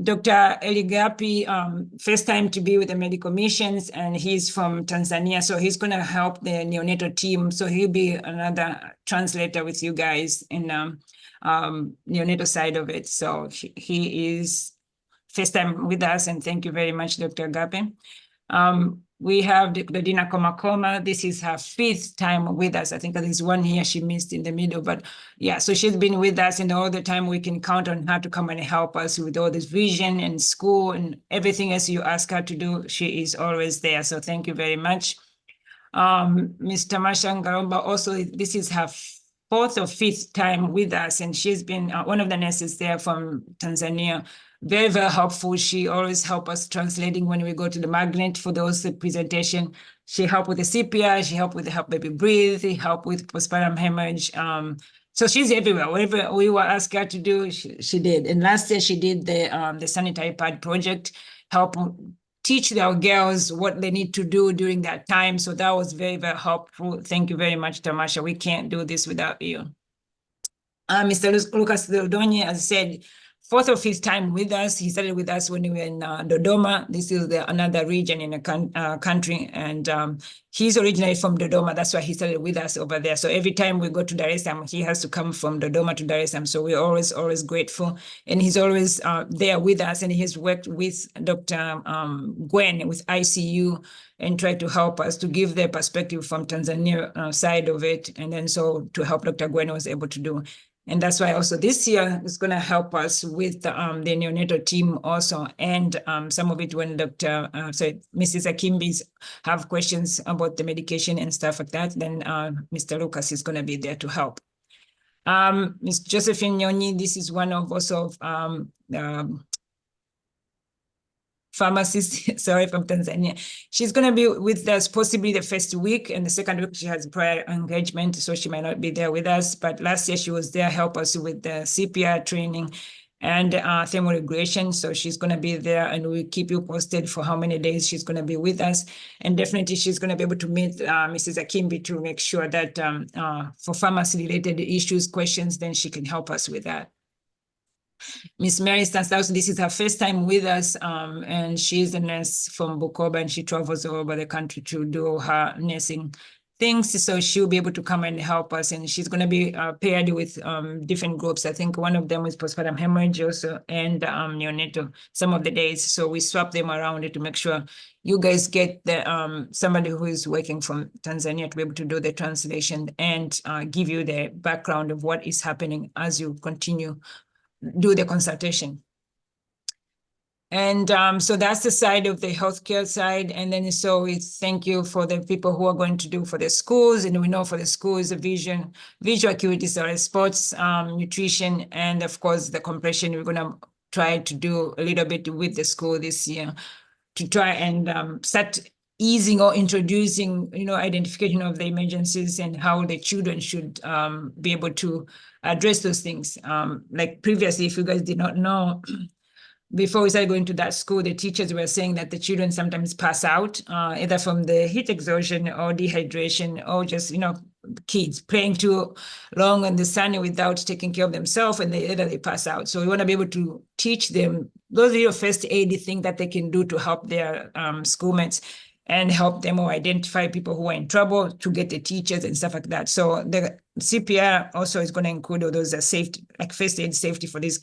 Dr. Eligapi, first time to be with the medical missions, and he's from Tanzania, so he's going to help the neonatal team. So he'll be another translator with you guys in neonatal side of it. So he is first time with us, and thank you very much, Dr. Agapi. We have Dr. Dina Komakoma. This is her 5th time with us. I think there's one year she missed in the middle, but yeah, so she's been with us, and all the time we can count on her to come and help us with all this vision and school and everything else you ask her to do. She is always there. So thank you very much. Ms. Tamasha Ngaromba, also, this is her 4th or 5th time with us, and she's been one of the nurses there from Tanzania. Very, very helpful. She always helps us translating when we go to the magnet for those presentation. She helped with the CPR, she helped with the Help Baby Breathe, she helped with postpartum hemorrhage. So she's everywhere. Whatever we were asked her to do, she did. And last year she did the sanitary pad project, help teach our girls what they need to do during that time. So that was very, very helpful. Thank you very much, Tamasha. We can't do this without you. Mr. Lucas Dodonye, as I said, 4th or 5th time with us. He started with us when we were in Dodoma. This is another region in a country, and he's originally from Dodoma. That's why he started with us over there. So every time we go to Dar es Salaam, he has to come from Dodoma to Dar es Salaam. So we're always grateful, and he's always there with us. And he has worked with Dr. Gwen with ICU and tried to help us to give their perspective from Tanzania side of it, and then so to help Dr. Gwen was able to do. And that's why also this year is going to help us with the neonatal team also. And some of it when Mrs. Akimbi's have questions about the medication and stuff like that, then Mr. Lucas is going to be there to help. Ms. Josephine Nyoni, this is one of also pharmacist, sorry, from Tanzania. She's going to be with us possibly the first week, and the second week she has prior engagement, so she might not be there with us. But last year she was there, help us with the CPR training and thermoregulation. So she's going to be there, and we'll keep you posted for how many days she's going to be with us. And definitely she's going to be able to meet Mrs. Akimbi to make sure that for pharmacy-related issues, questions, then she can help us with that. Miss Mary Stanslaus, this is her first time with us, and she's a nurse from Bukoba, and she travels all over the country to do her nursing things. So she'll be able to come and help us, and she's going to be paired with different groups. I think one of them is postpartum hemorrhage also, and neonatal some of the days. So we swap them around to make sure you guys get the somebody who is working from Tanzania to be able to do the translation and give you the background of what is happening as you continue do the consultation. And so that's the side of the healthcare side. And then so we thank you for the people who are going to do for the schools. And we know for the schools, the visual acuity, so sports, nutrition, and of course the compression. We're going to try to do a little bit with the school this year to try and start easing or introducing, identification of the emergencies and how the children should be able to address those things. Like previously, if you guys did not know, before we started going to that school, the teachers were saying that the children sometimes pass out, either from the heat exhaustion or dehydration, or just, kids playing too long in the sun without taking care of themselves, and they pass out. So we want to be able to teach them those little first aid things that they can do to help their schoolmates and help them or identify people who are in trouble to get the teachers and stuff like that. So the CPR also is going to include all those safety, like first aid safety for these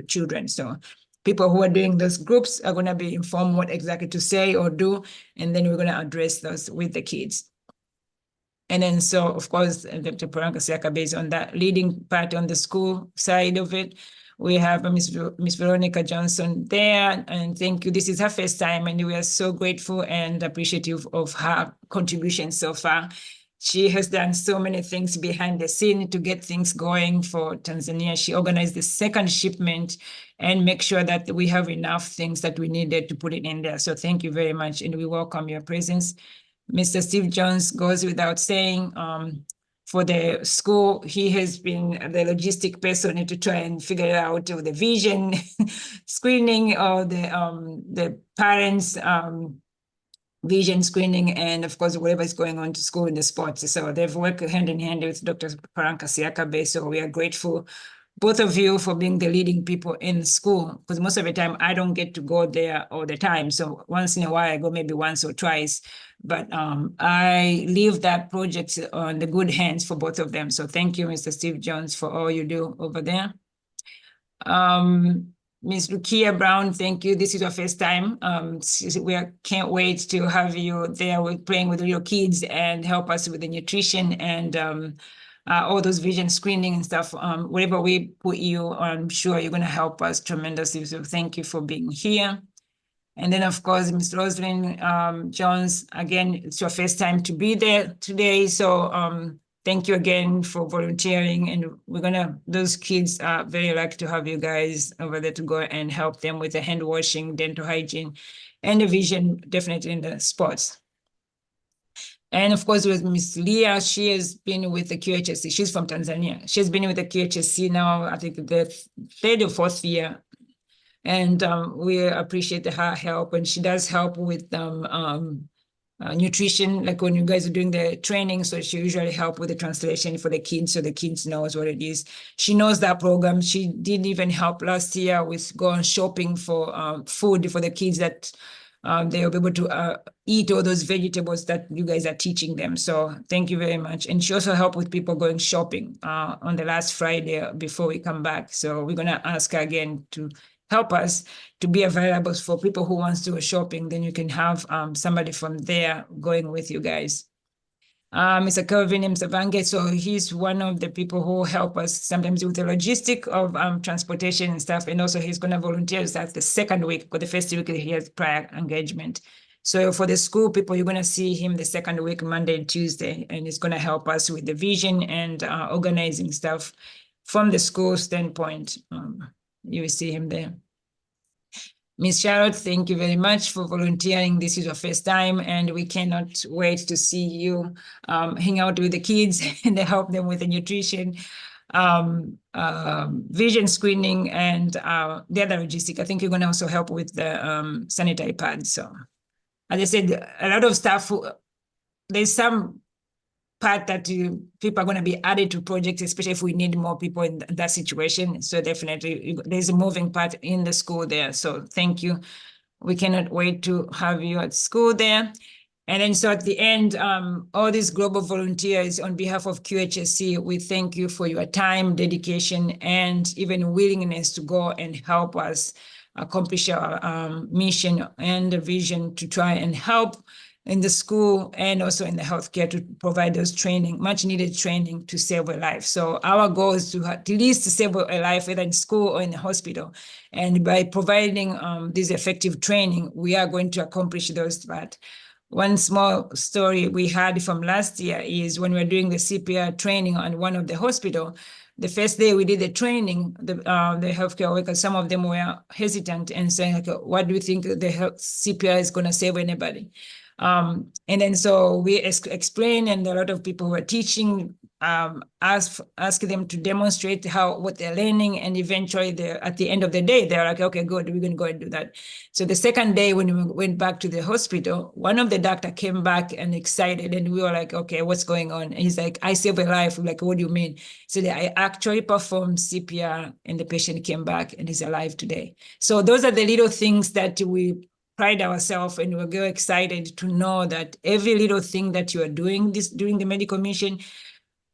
children. So people who are doing those groups are going to be informed what exactly to say or do, and then we're going to address those with the kids. And then so, of course, Dr. Paranka Siakabe is on that leading part on the school side of it. We have Miss Veronica Johnson there, and thank you. This is her first time, and we are so grateful and appreciative of her contribution so far. She has done so many things behind the scene to get things going for Tanzania. She organized the second shipment and make sure that we have enough things that we needed to put it in there. So thank you very much, and we welcome your presence. Mr. Steve Jones goes without saying, for the school, he has been the logistic person to try and figure out the vision screening or the parents' vision screening, and of course, whatever is going on to school in the sports. So they've worked hand in hand with Dr. Paranka Siakabe. So we are grateful, both of you, for being the leading people in school, because most of the time I don't get to go there all the time. So once in a while I go maybe once or twice, but I leave that project on the good hands for both of them. So thank you, Mr. Steve Jones, for all you do over there. Ms. Rukia Brown, thank you. This is your first time. We can't wait to have you there with playing with your kids and help us with the nutrition and all those vision screening and stuff. Wherever we put you, I'm sure you're going to help us tremendously. So thank you for being here. And then, of course, Ms. Rosalind Jones, again, it's your first time to be there today. So thank you again for volunteering. And those kids are very lucky to have you guys over there to go and help them with the hand washing, dental hygiene, and the vision, definitely in the sports. And of course, with Miss Leah, she has been with the QHSC. She's from Tanzania. She's been with the QHSC now, I think the third or fourth year. And we appreciate her help. And she does help with nutrition, like when you guys are doing the training. So she usually help with the translation for the kids, so the kids knows what it is. She knows that program. She did even help last year with going shopping for food for the kids that they'll be able to eat all those vegetables that you guys are teaching them. So thank you very much. And she also helped with people going shopping on the last Friday before we come back. So we're going to ask her again to help us to be available for people who wants to go shopping. Then you can have somebody from there going with you guys. Mr. Kelvin Msavange, so he's one of the people who help us sometimes with the logistic of transportation and stuff. And also he's going to volunteer. That's the second week, because the first week he has prior engagement. So for the school people, you're going to see him the second week, Monday and Tuesday, and he's going to help us with the vision and organizing stuff from the school standpoint. You will see him there. Ms. Charlotte, thank you very much for volunteering. This is your first time, and we cannot wait to see you hang out with the kids and help them with the nutrition, vision screening, and the other logistic. I think you're going to also help with the sanitary pads. So, as I said, a lot of stuff, there's some part that people are going to be added to projects, especially if we need more people in that situation. So definitely there's a moving part in the school there. So thank you. We cannot wait to have you at school there. And then so at the end, all these global volunteers, on behalf of QHSC, we thank you for your time, dedication, and even willingness to go and help us accomplish our mission and the vision to try and help in the school and also in the healthcare to provide those training, much needed training to save a life. So our goal is to at least to save a life, either in school or in the hospital. And by providing this effective training, we are going to accomplish those. But one small story we had from last year is when we were doing the CPR training on one of the hospital. The first day we did the training, the healthcare workers, some of them were hesitant and saying, like, what do you think the CPR is going to save anybody? And then so we explain, and a lot of people were teaching, ask them to demonstrate what they're learning, and eventually at the end of the day, they're like, okay, good, we're going to go and do that. So the second day when we went back to the hospital, one of the doctor came back and excited, and we were like, okay, what's going on? And he's like, I saved a life. We're like, what do you mean? So I actually performed CPR, and the patient came back and is alive today. So those are the little things that we pride ourselves, and we're very excited to know that every little thing that you are doing during the medical mission,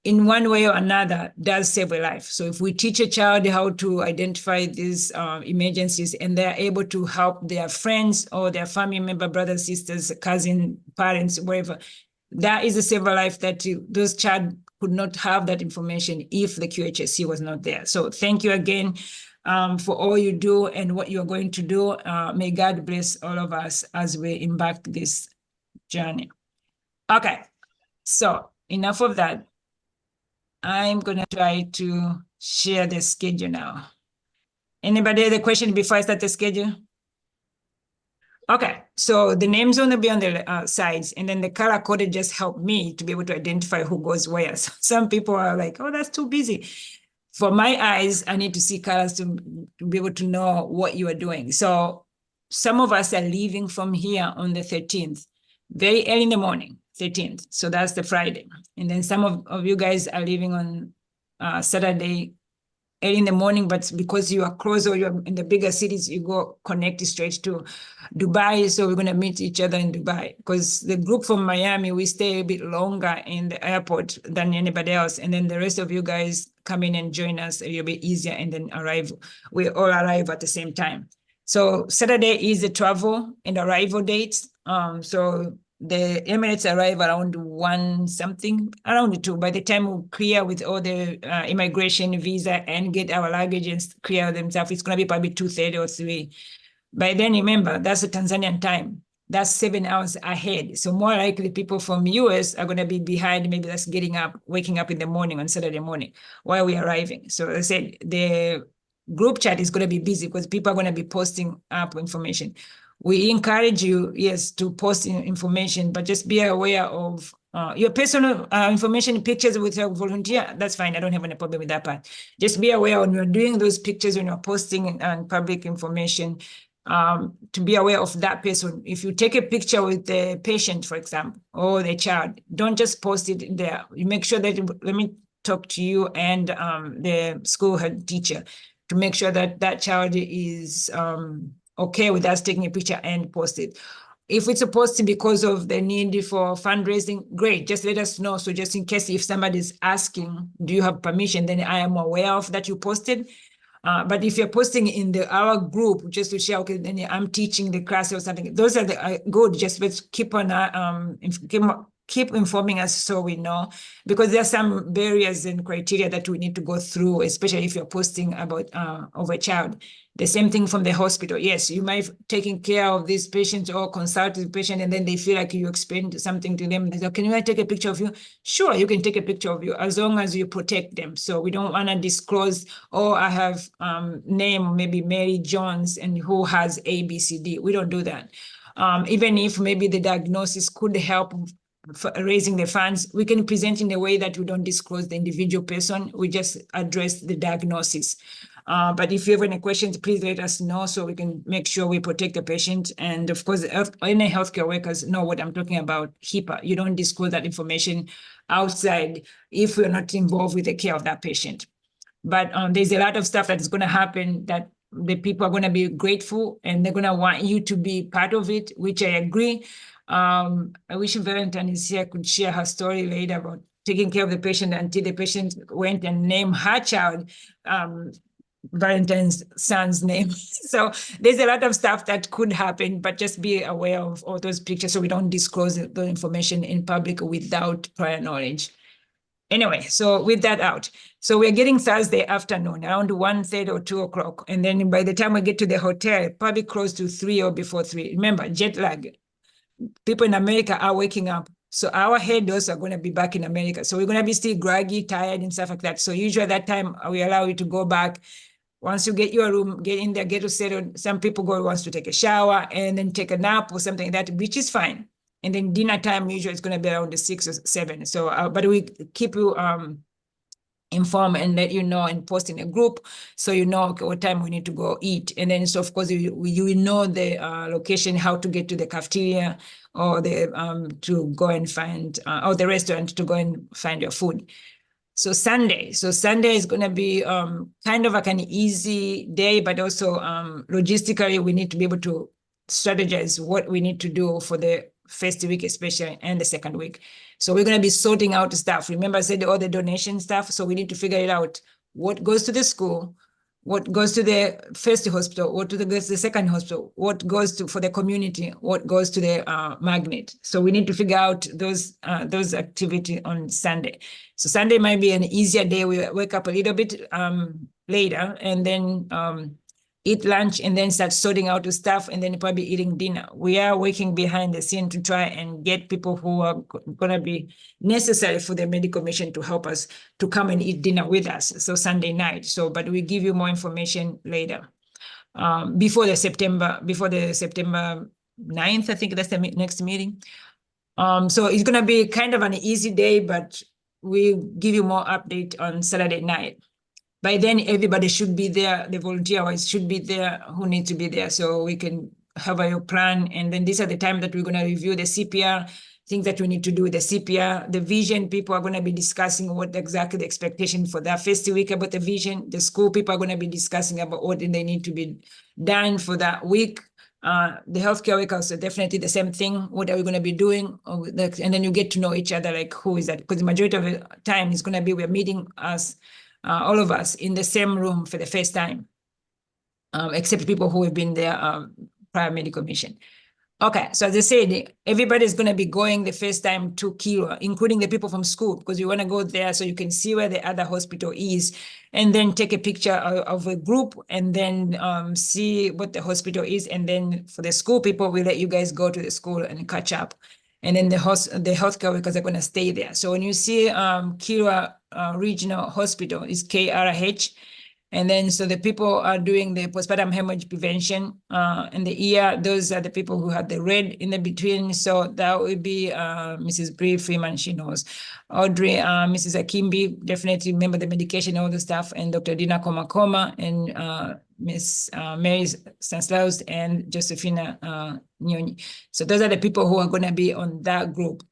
in one way or another, does save a life. So if we teach a child how to identify these emergencies, and they're able to help their friends or their family member, brothers, sisters, cousin, parents, wherever, that is a silver life that those child could not have that information if the QHSC was not there. So thank you again for all you do and what you're going to do. May God bless all of us as we embark this journey. Okay, so enough of that. I'm gonna try to share the schedule now. Anybody have a question before I start the schedule? Okay, so the names gonna be on the sides, and then the color coded just help me to be able to identify who goes where. So some people are like, oh, that's too busy. For my eyes, I need to see colors to be able to know what you are doing. So some of us are leaving from here on the 13th, very early in the morning, 13th. So that's the Friday. And then some of you guys are leaving on Saturday, early in the morning, but because you are close or you're in the bigger cities, you go connect straight to Dubai. So we're going to meet each other in Dubai because the group from Miami, we stay a bit longer in the airport than anybody else. And then the rest of you guys come in and join us a little bit easier and then arrive. We all arrive at the same time. So Saturday is the travel and arrival dates. So the Emirates arrive around 1 something, around 2. By the time we clear with all the immigration, visa, and get our luggage and clear themselves, it's going to be probably 2:30 or 3. By then, remember, that's the Tanzanian time. That's 7 hours ahead. So more likely people from US are going to be behind, maybe that's waking up in the morning on Saturday morning while we're arriving. So I said, the group chat is going to be busy because people are going to be posting up information. We encourage you, yes, to post information, but just be aware of your personal information, pictures with a volunteer. That's fine. I don't have any problem with that part. Just be aware when you're doing those pictures, when you're posting and public information, to be aware of that person. If you take a picture with the patient, for example, or the child, don't just post it there. You make sure that, let me talk to you and the school head teacher to make sure that that child is okay with us taking a picture and post it. If it's supposed to because of the need for fundraising, great, just let us know. So just in case if somebody's asking, do you have permission, then I am aware of that you posted. But if you're posting in our group just to share, okay, then I'm teaching the class or something, those are the good. Just let's keep on keep informing us so we know, because there are some barriers and criteria that we need to go through, especially if you're posting about of a child. The same thing from the hospital. Yes, you might have taken care of these patients or consulted the patient, and then they feel like you explained something to them. They say, can I take a picture of you? Sure, you can take a picture of you as long as you protect them. So we don't want to disclose, oh, I have name, maybe Mary Jones, and who has A, B, C, D. We don't do that. Even if maybe the diagnosis could help for raising the funds, we can present in a way that we don't disclose the individual person. We just address the diagnosis. But if you have any questions, please let us know so we can make sure we protect the patient. And of course, any healthcare workers know what I'm talking about, HIPAA. You don't disclose that information outside if we're not involved with the care of that patient. But there's a lot of stuff that is going to happen that the people are going to be grateful and they're going to want you to be part of it, which I agree. I wish Valentine is here, could share her story later about taking care of the patient until the patient went and named her child Valentine's son's name. So there's a lot of stuff that could happen, but just be aware of all those pictures so we don't disclose the information in public without prior knowledge. Anyway, so with that out. So we're getting Thursday afternoon, around 1:30 or 2 o'clock. And then by the time we get to the hotel, probably close to 3 or before 3. Remember, jet lag. People in America are waking up. So our heads are going to be back in America. So we're going to be still groggy, tired, and stuff like that. So usually at that time, we allow you to go back. Once you get your room, get in there, get to settle. Some people wants to take a shower and then take a nap or something like that, which is fine. And then dinner time usually is going to be around the 6 or 7. So, but we keep you inform and let you know and post in a group so you know, okay, what time we need to go eat. And then so of course you know the location, how to get to the cafeteria or the to go and find or the restaurant to go and find your food. So Sunday is going to be kind of like an easy day, but also logistically we need to be able to strategize what we need to do for the first week especially and the second week. So we're going to be sorting out stuff. Remember I said all the donation stuff. So we need to figure it out. What goes to the school? what goes to the first hospital, what goes to the second hospital, what goes to for the community, what goes to the magnet. So we need to figure out those activity on Sunday. So Sunday might be an easier day. We wake up a little bit later and then eat lunch and then start sorting out the stuff and then probably eating dinner. We are working behind the scene to try and get people who are going to be necessary for the medical mission to help us to come and eat dinner with us. So Sunday night. So, but we give you more information later. Before the September 9th, I think that's the next meeting. So it's going to be kind of an easy day, but we give you more update on Saturday night. By then, everybody should be there. The volunteer-wise should be there who need to be there, so we can have a plan. And then these are the time that we're going to review the CPR, things that we need to do with the CPR. The vision, people are going to be discussing what exactly the expectation for that first week about the vision. The school people are going to be discussing about what they need to be done for that week. The healthcare workers are definitely the same thing. What are we going to be doing? And then you get to know each other, like who is that? Because the majority of the time is going to be we're meeting us, all of us in the same room for the first time, except people who have been there prior medical mission. Okay, so as I said, everybody's going to be going the first time to Kilwa, including the people from school, because you want to go there so you can see where the other hospital is, and then take a picture of a group, and then see what the hospital is, and then for the school people, we let you guys go to the school and catch up. And then the healthcare workers are going to stay there. So when you see Kilwa Regional Hospital, is KRH. And then, so the people are doing the postpartum hemorrhage prevention in the ear. Those are the people who have the red in the between. So that would be Mrs. Bree Freeman, she knows. Audrey, Mrs. Akimbi, definitely remember the medication, all the stuff, and Dr. Dina Komakoma, and Miss Mary Stanislaus, and Josephina Nyoni. So those are the people who are going to be on that group.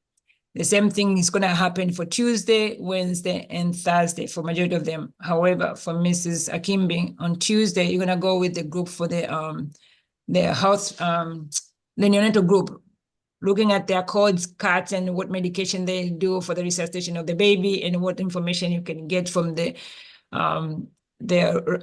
The same thing is going to happen for Tuesday, Wednesday, and Thursday for majority of them. However, for Mrs. Akimbi, on Tuesday, you're going to go with the group for the health, the neonatal group, looking at their codes, cards, and what medication they do for the resuscitation of the baby, and what information you can get from the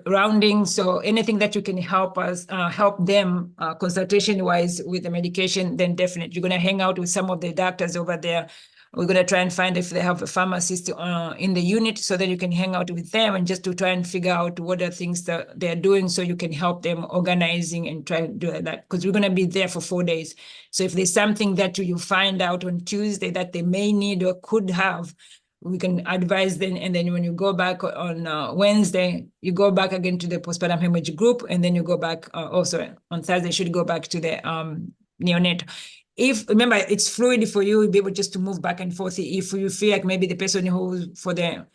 rounding. So anything that you can help us, help them consultation-wise with the medication, then definitely you're going to hang out with some of the doctors over there. We're going to try and find if they have a pharmacist in the unit, so that you can hang out with them and just to try and figure out what are things that they're doing, so you can help them organizing and try to do that, because we're going to be there for 4 days. So if there's something that you find out on Tuesday that they may need or could have, we can advise them. And then when you go back on Wednesday, you go back again to the postpartum hemorrhage group, and then you go back also on Thursday, you should go back to the neonatal. If, remember, it's fluid for you, you'll be able just to move back and forth. If you feel like maybe the person who for the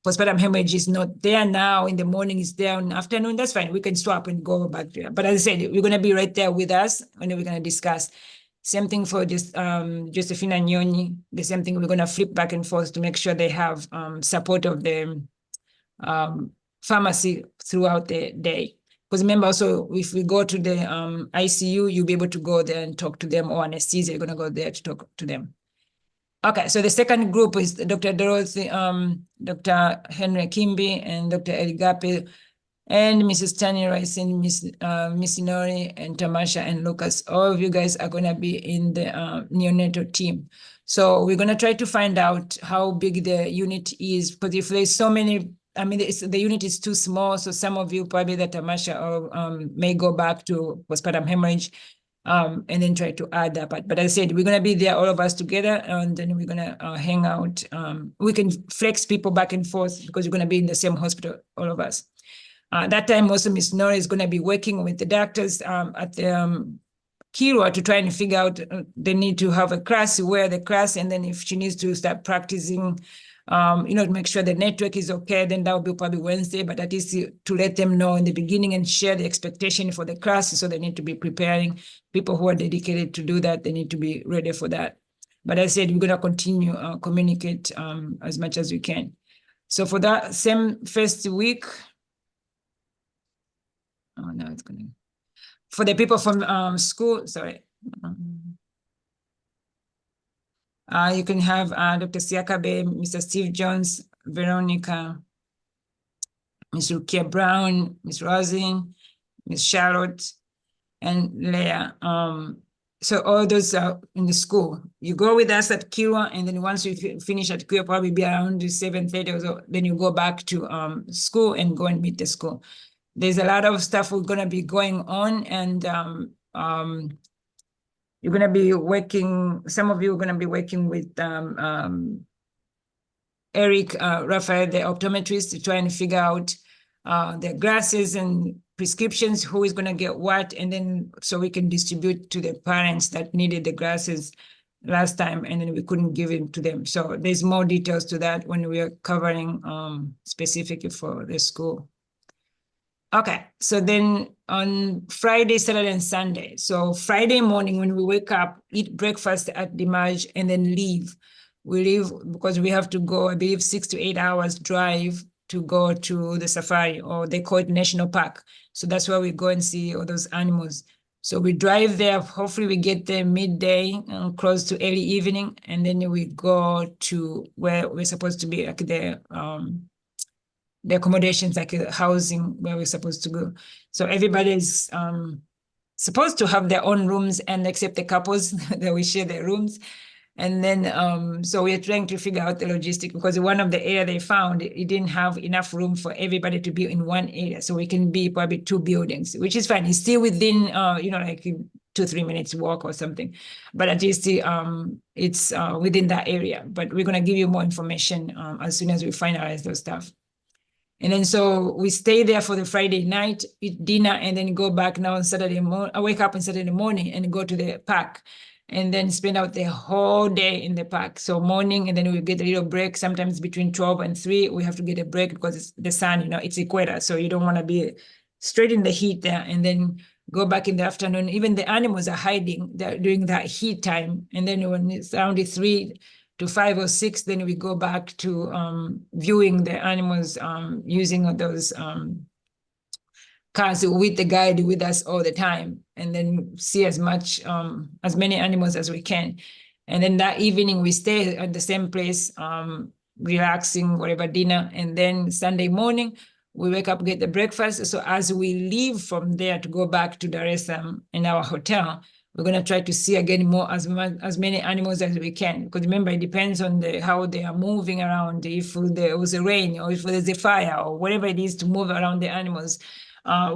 postpartum hemorrhage is not there now in the morning, is there in the afternoon, that's fine. We can swap and go back there. But as I said, you're going to be right there with us, and we're going to discuss. Same thing for just Josephina Nyoni. The same thing, we're going to flip back and forth to make sure they have support of the pharmacy throughout the day. Because remember also, if we go to the ICU, you'll be able to go there and talk to them, or anesthesia, you're going to go there to talk to them. Okay, so the second group is Dr. Dorothy, Dr. Henry Kimby, and Dr. Eligape, and Mrs. Tanya Rice, and Miss Inori, and Tamasha, and Lucas. All of you guys are going to be in the neonatal team. So we're going to try to find out how big the unit is, because if there's so many, I mean, the unit is too small, so some of you probably that Tamasha or may go back to postpartum hemorrhage and then try to add that. But as I said, we're going to be there, all of us together, and then we're going to hang out. We can flex people back and forth because we're going to be in the same hospital, all of us. That time also, Ms. Nora is going to be working with the doctors at the Kilwa to try and figure out they need to have a class, where the class, and then if she needs to start practicing, to make sure the network is okay, then that will be probably Wednesday, but at least to let them know in the beginning and share the expectation for the class. So they need to be preparing. People who are dedicated to do that, they need to be ready for that. But as I said, we're going to continue communicate as much as we can. So for that same first week, oh, no, it's going to, for the people from school, sorry. You can have Dr. Siakabe, Mr. Steve Jones, Veronica, Miss Rukia Brown, Miss Rosie, Miss Charlotte, and Leah. So all those are in the school. You go with us at Kira, and then once you finish at Kira, probably be around 7:30 or so, then you go back to school and go and meet the school. There's a lot of stuff we're gonna be going on, and you're gonna be working, some of you are gonna be working with Eric Raphael, the optometrist, to try and figure out the glasses and prescriptions, who is going to get what, and then so we can distribute to the parents that needed the glasses last time, and then we couldn't give it to them. So there's more details to that when we are covering specifically for the school. Okay, so then on Friday, Saturday, and Sunday. So Friday morning when we wake up, eat breakfast at Dimaj, and then leave. We leave because we have to go, I believe, 6 to 8 hours drive to go to the safari, or they call it national park. So that's where we go and see all those animals. So we drive there, hopefully we get there midday, close to early evening, and then we go to where we're supposed to be, like the accommodations, like a housing where we're supposed to go. So everybody's supposed to have their own rooms, and except the couples that we share their rooms. And then, so we're trying to figure out the logistics, because one of the area they found, it didn't have enough room for everybody to be in one area. So we can be probably 2 buildings, which is fine. It's still within, like 2-3 minutes walk or something, but at least it's within that area. But we're gonna give you more information as soon as we finalize those stuff. And then so we stay there for the Friday night, eat dinner, and then go back now on Saturday morning. I wake up on Saturday morning and go to the park, and then spend out the whole day in the park. So morning, and then we get a little break. Sometimes between 12 and 3, we have to get a break because it's the sun, it's equator. So you don't want to be straight in the heat there, and then go back in the afternoon. Even the animals are hiding during that heat time. And then when it's around 3 to 5 or 6, then we go back to viewing the animals using those cars with the guide with us all the time, and then see as many animals as we can. And then that evening we stay at the same place, relaxing, whatever, dinner. And then Sunday morning we wake up, get the breakfast. So as we leave from there to go back to Dar es Salaam in our hotel, we're going to try to see again as many animals as we can. Because remember, it depends on how they are moving around. If there was a rain, or if there's a fire, or whatever it is to move around the animals.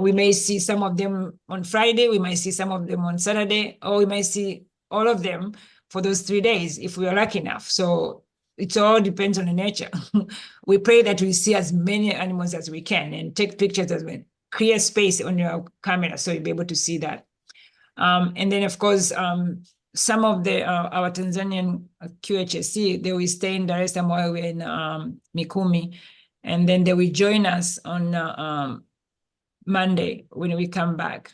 We may see some of them on Friday, we might see some of them on Saturday, or we might see all of them for those 3 days if we are lucky enough. So it all depends on the nature. We pray that we see as many animals as we can, and take pictures as well. Clear space on your camera so you'll be able to see that. And then, of course, some of our Tanzanian QHSC, they will stay in Dar es Salaam while we're in Mikumi, and then they will join us on Monday when we come back.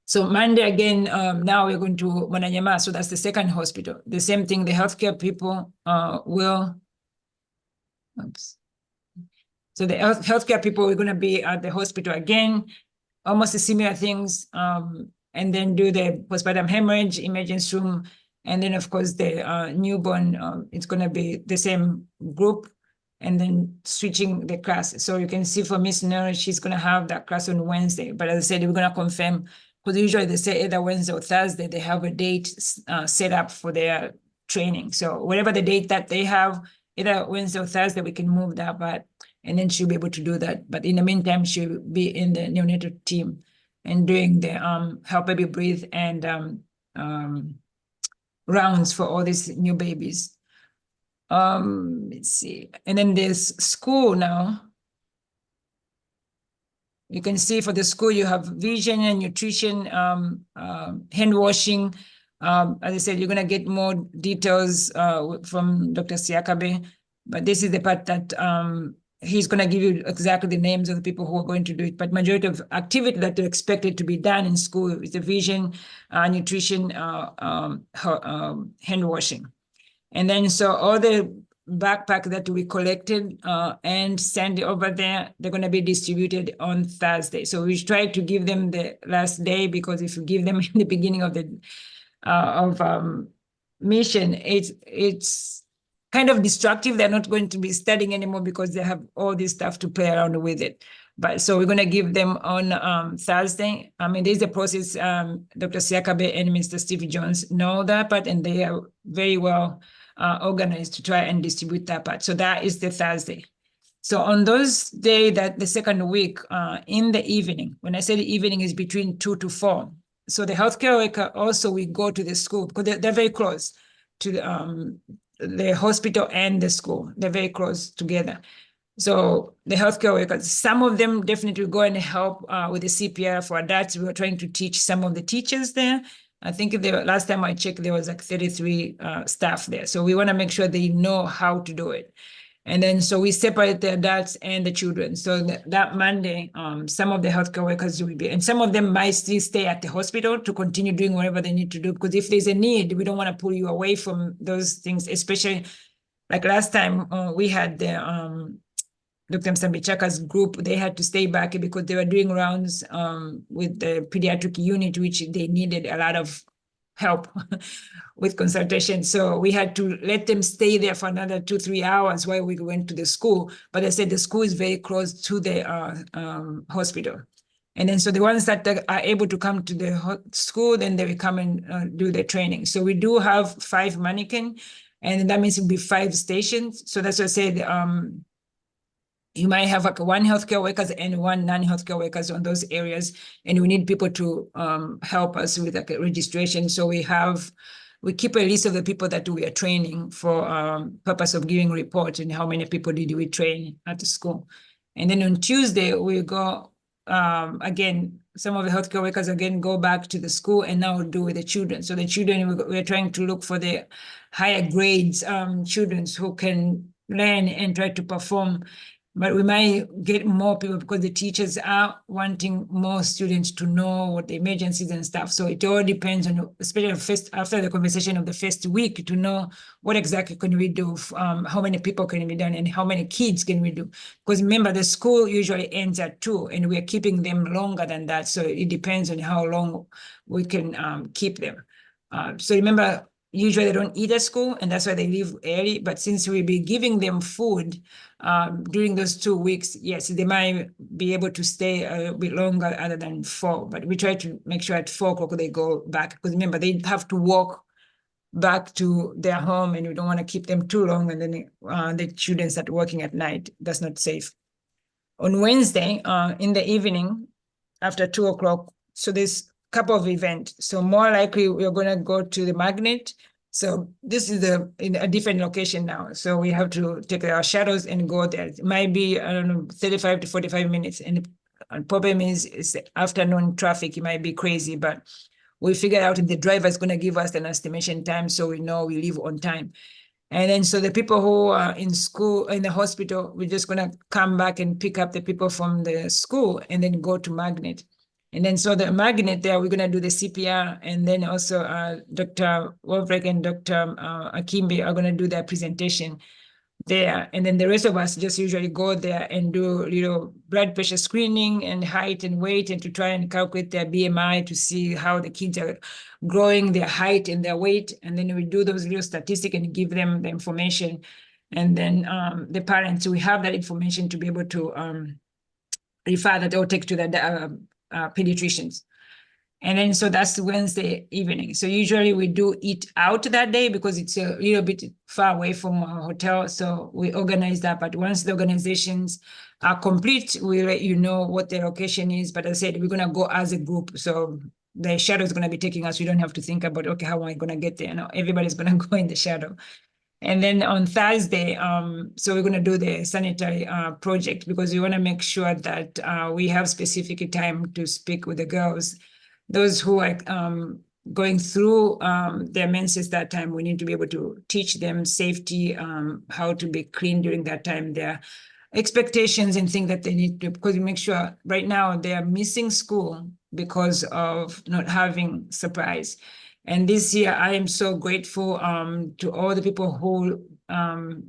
So Monday again, now we're going to Mwananyama, so that's the second hospital. The same thing, the healthcare people will, so the healthcare people, we're gonna be at the hospital again, almost the similar things, and then do the postpartum hemorrhage emergency room. And then of course the newborn, it's gonna be the same group, and then switching the class. So you can see for Miss Nora, she's gonna have that class on Wednesday. But as I said, we're gonna confirm, because usually they say either Wednesday or Thursday, they have a date set up for their training. So whatever the date that they have, either Wednesday or Thursday, we can move that, and then she'll be able to do that. But in the meantime, she'll be in the neonatal team and doing the Help Baby Breathe and rounds for all these new babies. Let's see. And then there's school now. You can see for the school, you have vision and nutrition, hand washing. As I said, you're gonna get more details from Dr. Siakabe, but this is the part that he's gonna give you exactly the names of the people who are going to do it. But majority of activity that are expected to be done in school is the vision, nutrition, hand washing. And then so all the backpack that we collected and sent over there, they're going to be distributed on Thursday. So we try to give them the last day, because if you give them in the beginning of the mission, it's kind of destructive. They're not going to be studying anymore because they have all this stuff to play around with it. But so we're going to give them on Thursday. I mean, there's a process. Dr. Siakabe and Mr. Steve Jones know that part, and they are very well organized to try and distribute that part. So that is the Thursday. So on those days, that the second week, in the evening, when I say the evening is between 2 to 4. So the healthcare worker also will go to the school because they're very close to the hospital and the school. They're very close together. So the healthcare workers, some of them definitely go and help with the CPR for adults. We were trying to teach some of the teachers there. I think last time I checked, there was like 33 staff there. So we want to make sure they know how to do it. And then so we separate the adults and the children. So that Monday, some of the healthcare workers will be, and some of them might still stay at the hospital to continue doing whatever they need to do. Because if there's a need, we don't want to pull you away from those things, especially like last time we had the Dr. Msambichaka's group, they had to stay back because they were doing rounds with the pediatric unit, which they needed a lot of help with consultation. So we had to let them stay there for another 2-3 hours while we went to the school. But I said the school is very close to the hospital. And then so the ones that are able to come to the school, then they will come and do the training. So we do have 5 mannequin, and that means it will be 5 stations. So that's what I said, you might have like 1 healthcare workers and 1 non-healthcare workers on those areas. And we need people to help us with like a registration. So we keep a list of the people that we are training for purpose of giving report and how many people did we train at the school. And then on Tuesday, we go, again, some of the healthcare workers again go back to the school and now do with the children. So the children, we're trying to look for the higher grades children who can learn and try to perform. But we might get more people because the teachers are wanting more students to know what the emergencies and stuff. So it all depends on, especially after the conversation of the first week, to know what exactly can we do, how many people can be done, and how many kids can we do. Because remember, the school usually ends at 2, and we're keeping them longer than that. So it depends on how long we can keep them. So remember, usually they don't eat at school, and that's why they leave early. But since we'll be giving them food during those 2 weeks, yes, they might be able to stay a bit longer other than 4. But we try to make sure at 4 o'clock they go back. Because remember, they have to walk back to their home, and we don't want to keep them too long. And then the children start working at night. That's not safe. On Wednesday, in the evening, after 2 o'clock, so there's couple of events. So more likely we're going to go to the magnet. So this is in a different location now. So we have to take our shadows and go there. It might be, I don't know, 35 to 45 minutes. And the problem is it's afternoon traffic. It might be crazy, but we figured out the driver is going to give us an estimation time, so we know we leave on time. And then so the people who are in school, in the hospital, we're just going to come back and pick up the people from the school and then go to magnet. And then so the magnet there, we're going to do the CPR, and then also Dr. Wolfreck and Dr. Akimbe are going to do their presentation there. And then the rest of us just usually go there and do little blood pressure screening and height and weight, and to try and calculate their BMI to see how the kids are growing, their height and their weight. And then we do those little statistics and give them the information. And then the parents, we have that information to be able to refer that or take to the pediatricians. And then so that's Wednesday evening. So usually we do eat out that day because it's a little bit far away from our hotel. So we organize that. But once the organizations are complete, we let you know what the location is. But as I said, we're going to go as a group. So the shadow is going to be taking us. We don't have to think about, okay, how am I going to get there? No, everybody's going to go in the shadow. And then on Thursday, so we're going to do the sanitary project because we want to make sure that we have specific time to speak with the girls. Those who are going through their menses that time, we need to be able to teach them safety, how to be clean during that time, their expectations and things that they need to, because we make sure right now they are missing school because of not having supplies. And this year, I am so grateful to all the people who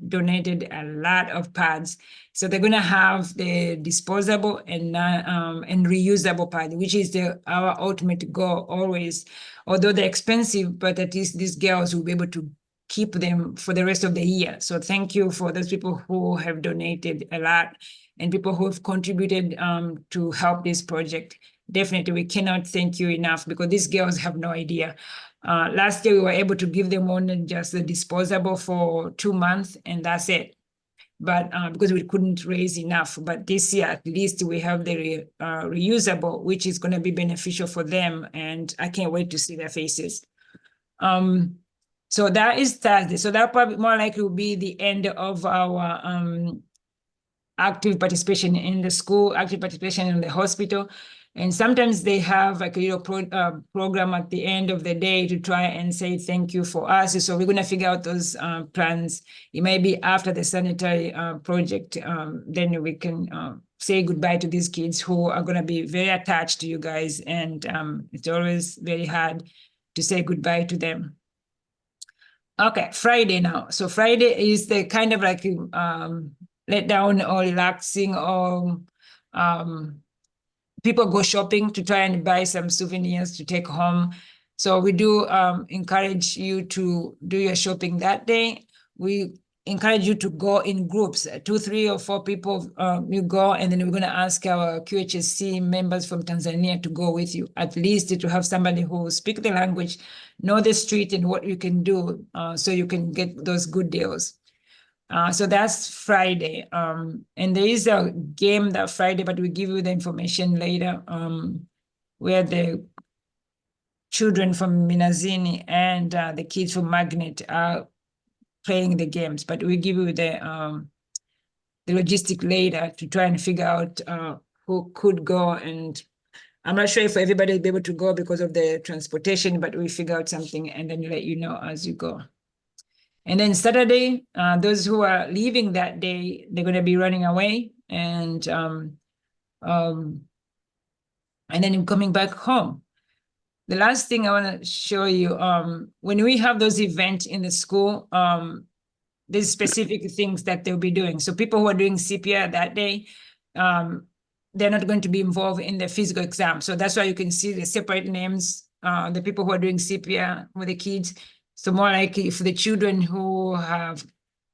donated a lot of pads. So they're going to have the disposable and reusable pad, which is our ultimate goal always. Although they're expensive, but at least these girls will be able to keep them for the rest of the year. So thank you for those people who have donated a lot and people who have contributed to help this project. Definitely, we cannot thank you enough because these girls have no idea. Last year, we were able to give them only just the disposable for 2 months, and that's it. But because we couldn't raise enough. But this year, at least we have the reusable, which is going to be beneficial for them. And I can't wait to see their faces. So that is Thursday. So that probably more likely will be the end of our active participation in the school, active participation in the hospital. And sometimes they have like a little program at the end of the day to try and say thank you for us. So we're going to figure out those plans. It may be after the sanitary project. Then we can say goodbye to these kids who are going to be very attached to you guys. And it's always very hard to say goodbye to them. Okay, Friday now. So Friday is the kind of like let down or relaxing or people go shopping to try and buy some souvenirs to take home. So we do encourage you to do your shopping that day. We encourage you to go in groups, 2, 3, or 4 people. You go, and then we're going to ask our QHSC members from Tanzania to go with you, at least to have somebody who speaks the language, know the street and what you can do, so you can get those good deals. So that's Friday. And there is a game that Friday, but we'll give you the information later, where the children from Minazini and the kids from Magnet are playing the games, but we'll give you the logistic later to try and figure out who could go. And I'm not sure if everybody will be able to go because of the transportation, but we figure out something and then let you know as you go. And then Saturday, those who are leaving that day, they're going to be running away and then coming back home. The last thing I want to show you, when we have those events in the school, there's specific things that they'll be doing. So people who are doing CPR that day, they're not going to be involved in the physical exam. So that's why you can see the separate names, the people who are doing CPR with the kids. So more likely for the children who have,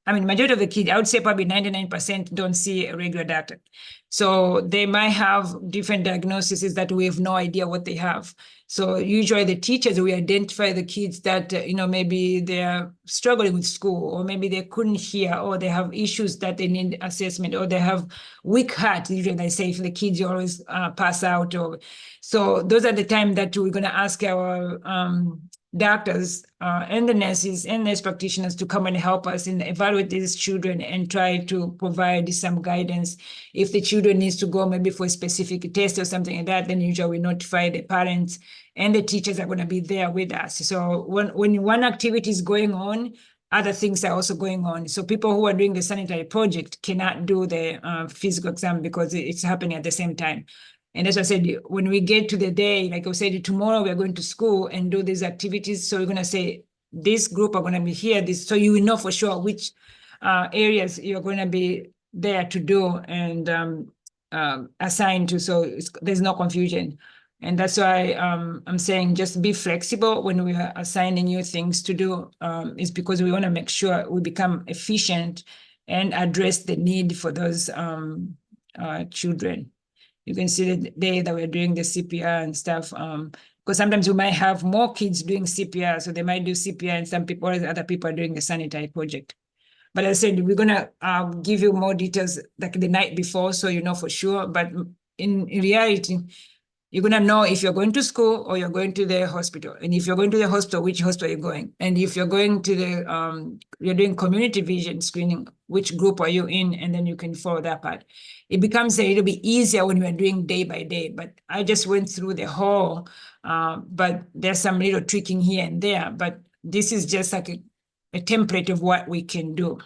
I mean, majority of the kids, I would say probably 99% don't see a regular doctor. So they might have different diagnoses that we have no idea what they have. So usually the teachers, we identify the kids that, maybe they're struggling with school, or maybe they couldn't hear, or they have issues that they need assessment, or they have weak heart. Usually they say if the kids always pass out. So those are the time that we're going to ask our doctors and the nurses and nurse practitioners to come and help us and evaluate these children and try to provide some guidance. If the children needs to go maybe for a specific test or something like that, then usually we notify the parents, and the teachers are going to be there with us. So when one activity is going on, other things are also going on. So people who are doing the sanitary project cannot do the physical exam because it's happening at the same time. And as I said, when we get to the day, like I said, tomorrow we're going to school and do these activities. So we're going to say, this group are going to be here, so you will know for sure which areas you're going to be there to do and assigned to. So there's no confusion. And that's why I'm saying just be flexible when we are assigning you things to do, is because we want to make sure we become efficient and address the need for those children. You can see the day that we're doing the CPR and stuff, because sometimes we might have more kids doing CPR, so they might do CPR and some people, other people are doing the sanitary project. But as I said, we're gonna give you more details like the night before, so you know for sure. But in reality, you're going to know if you're going to school or you're going to the hospital. And if you're going to the hospital, which hospital are you going? And if you're going to the, you're doing community vision screening, which group are you in? And then you can follow that part. It becomes a little bit easier when we're doing day by day, but I just went through the whole, but there's some little tweaking here and there, but this is just like a template of what we can do.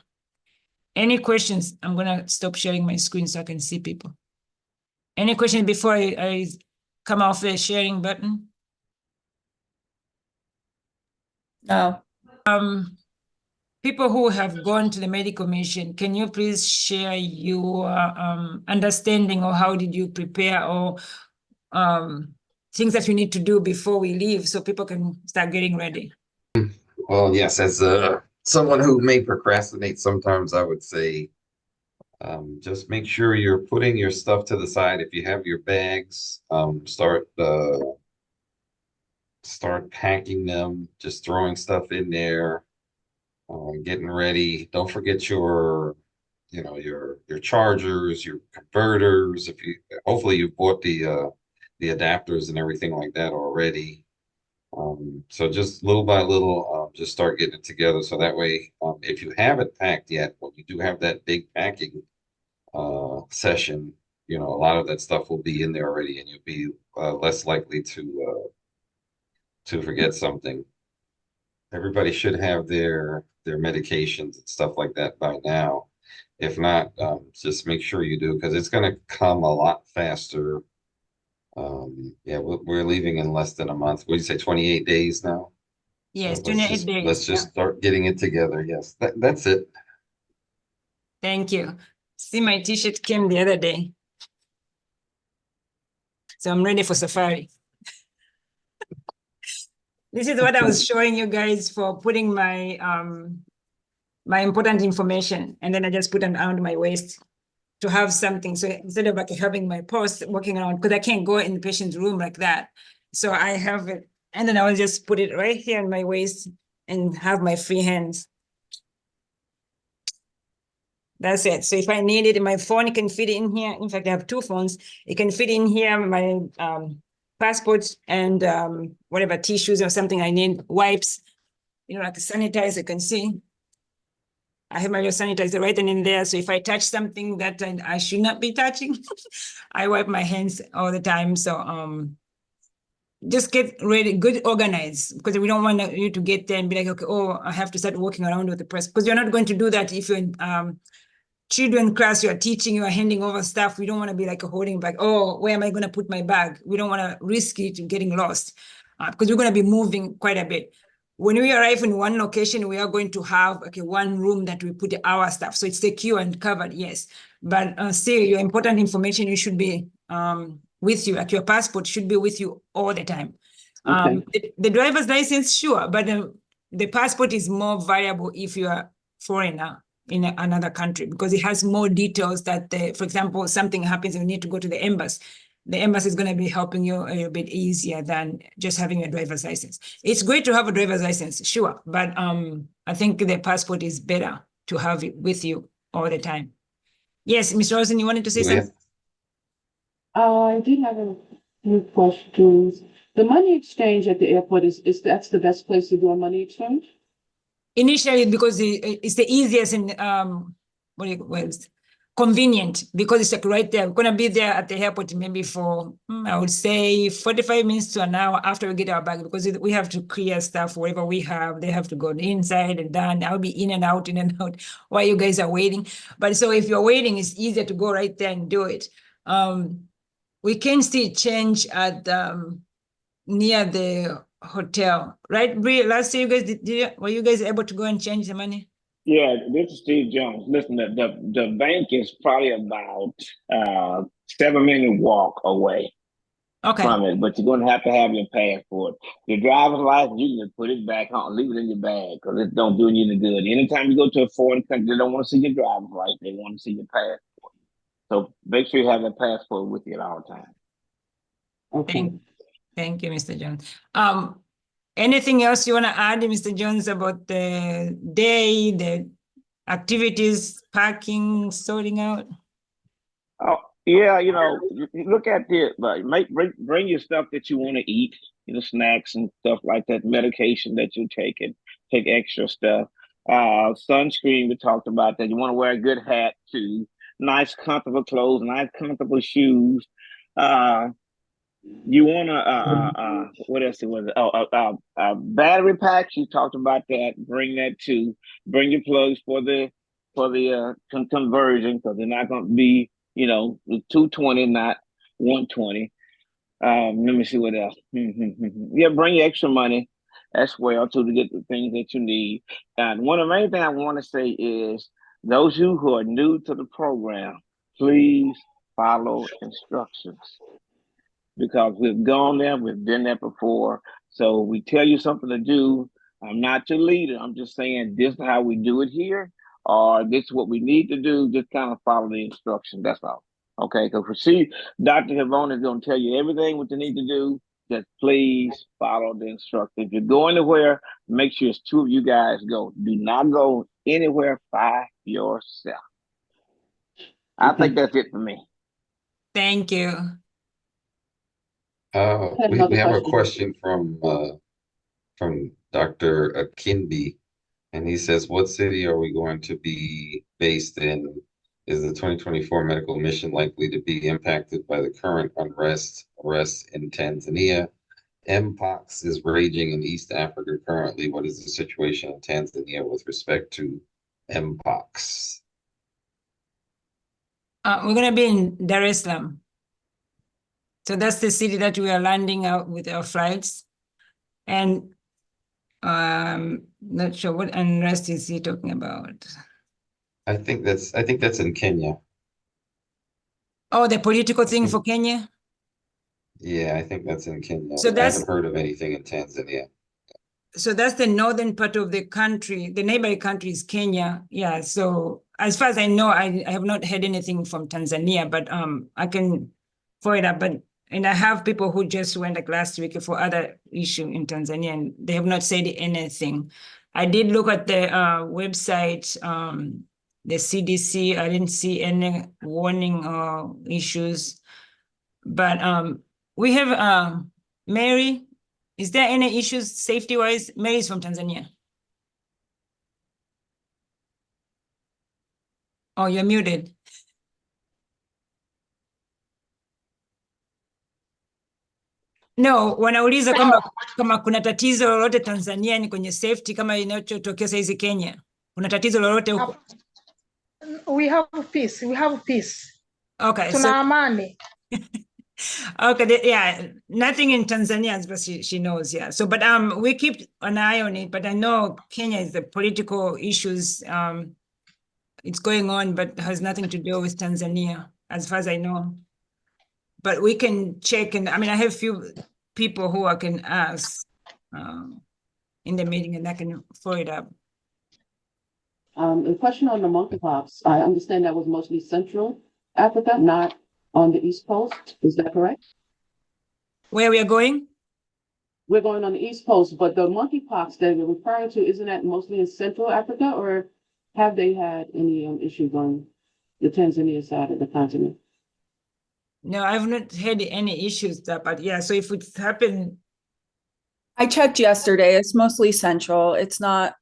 Any questions? I'm going to stop sharing my screen so I can see people. Any questions before I come off the sharing button? No. People who have gone to the medical mission, can you please share your understanding, or how did you prepare, or things that you need to do before we leave so people can start getting ready? Well, yes, as someone who may procrastinate sometimes, I would say just make sure you're putting your stuff to the side. If you have your bags, start packing them, just throwing stuff in there, getting ready. Don't forget your chargers, your converters. If you hopefully you bought the adapters and everything like that already. So just little by little, just start getting it together. So that way, if you haven't packed yet, when you do have that big packing session, a lot of that stuff will be in there already, and you'll be less likely to forget something. Everybody should have their medications and stuff like that by now. If not, just make sure you do, because it's going to come a lot faster. Yeah, we're leaving in less than a month. What do you say, 28 days now? Yes, So 28 days. let's just Yeah. start getting it together. Yes, that's it. Thank you. See, my t-shirt came the other day. So I'm ready for safari. This is what I was showing you guys for putting my my important information, and then I just put them around my waist to have something. So instead of like having my purse walking around, because I can't go in the patient's room like that. So I have it, and then I will just put it right here on my waist and have my free hands. That's it. So if I need it, my phone can fit in here. In fact, I have two phones. It can fit in here, my passport and whatever tissues or something I need, wipes, like a sanitizer, you can see. I have my little sanitizer right in there. So if I touch something that I should not be touching, I wipe my hands all the time. So just get ready, good organized, because we don't want you to get there and be like, okay, oh, I have to start walking around with the press, because you're not going to do that if you're in children class, you are teaching, you are handing over stuff. We don't want to be like a holding back. Oh, where am I going to put my bag? We don't want to risk it getting lost, because we're going to be moving quite a bit. When we arrive in one location, we are going to have one room that we put our stuff. So it's secure and covered, yes. But still, your important information, you should be with you. Like your passport should be with you all the time. The driver's license, sure, but the passport is more valuable if you are foreigner in another country, because it has more details that, for example, something happens and you need to go to the embassy. The embassy is going to be helping you a little bit easier than just having a driver's license. It's great to have a driver's license, sure, but I think the passport is better to have it with you all the time. Yes, Ms. Rosen, you wanted to say something? I did have a few questions. The money exchange at the airport is that's the best place to do a money exchange? Initially, because it's the easiest and convenient, because it's like right there. We're going to be there at the airport maybe for, I would say, 45 minutes to an hour after we get our bag, because we have to clear stuff, whatever we have. They have to go inside and down. I'll be in and out while you guys are waiting. But so if you're waiting, it's easier to go right there and do it. We can still change at near the hotel, right? Bree, last year you guys were you guys able to go and change the money? Yeah, this is Steve Jones. Listen, the bank is probably about 7-minute walk away from it, but you're going to have your passport. Your driver's license, you can just put it back on, leave it in your bag, because it don't do you any good. Anytime you go to a foreign country, they don't want to see your driver's license. They want to see your passport. So make sure you have that passport with you at all times. Okay. Thank you, Mr. Jones. Anything else you want to add, Mr. Jones, about the day, the activities, packing, sorting out? Oh, yeah, look at this, but bring your stuff that you want to eat, snacks and stuff like that, medication that you're taking, take extra stuff. Sunscreen, we talked about that. You want to wear a good hat too, nice, comfortable clothes, nice, comfortable shoes. You want to, what else was it? Battery packs, you talked about that. Bring that too. Bring your plugs for the conversion, because they're not going to be, 220, not 120. Let me see what else. Yeah, bring your extra money as well too, to get the things that you need. And one of the main things I want to say is, those who are new to the program, please follow instructions, because we've gone there, we've been there before. So we tell you something to do, I'm not your leader. I'm just saying this is how we do it here, or this is what we need to do. Just kind of follow the instruction. That's all. Okay, because Dr. Havon is going to tell you everything what you need to do. Just please follow the instructions. If you go anywhere, make sure it's 2 of you guys go. Do not go anywhere by yourself. I think that's it for me. Thank you. We have a question from Dr. Akindi, and he says, what city are we going to be based in? Is the 2024 medical mission likely to be impacted by the current arrests in Tanzania? Mpox is raging in East Africa currently. What is the situation in Tanzania with respect to Mpox? We're going to be in Dar es Salaam. So that's the city that we are landing out with our flights. And not sure what unrest is he talking about. I think that's in Kenya. Oh, the political thing for Kenya? Yeah, I think that's in Kenya. So I haven't heard of anything in Tanzania. So that's the northern part of the country. The neighboring country is Kenya. Yeah. So as far as I know, I have not heard anything from Tanzania, but I can follow it up. And I have people who just went like last week for other issue in Tanzania, and they have not said anything. I did look at the website, the CDC. I didn't see any warning or issues, but we have Mary. Is there any issues safety-wise? Mary is from Tanzania. Oh, you're muted. No, wanauliza kama kuna tatizo lolote Tanzania ni kwenye safety kama inachotokea saizi Kenya. Kuna tatizo lolote huko? We have peace. We have peace. Okay. Tuna amani. Okay, yeah, nothing in Tanzania, but she knows, yeah. So, but we keep an eye on it, but I know Kenya is the political issues it's going on, but has nothing to do with Tanzania, as far as I know. But we can check, and I mean, I have few people who I can ask in the meeting, and I can follow it up. A question on the monkeypox. I understand that was mostly Central Africa, not on the East Coast. Is that correct? Where we are going? We're going on the East Coast, but the monkeypox that you're referring to, isn't that mostly in Central Africa, or have they had any issues on the Tanzania side of the continent? No, I've not had any issues that, but yeah, so if it's happened. I checked yesterday. It's mostly central. It's not,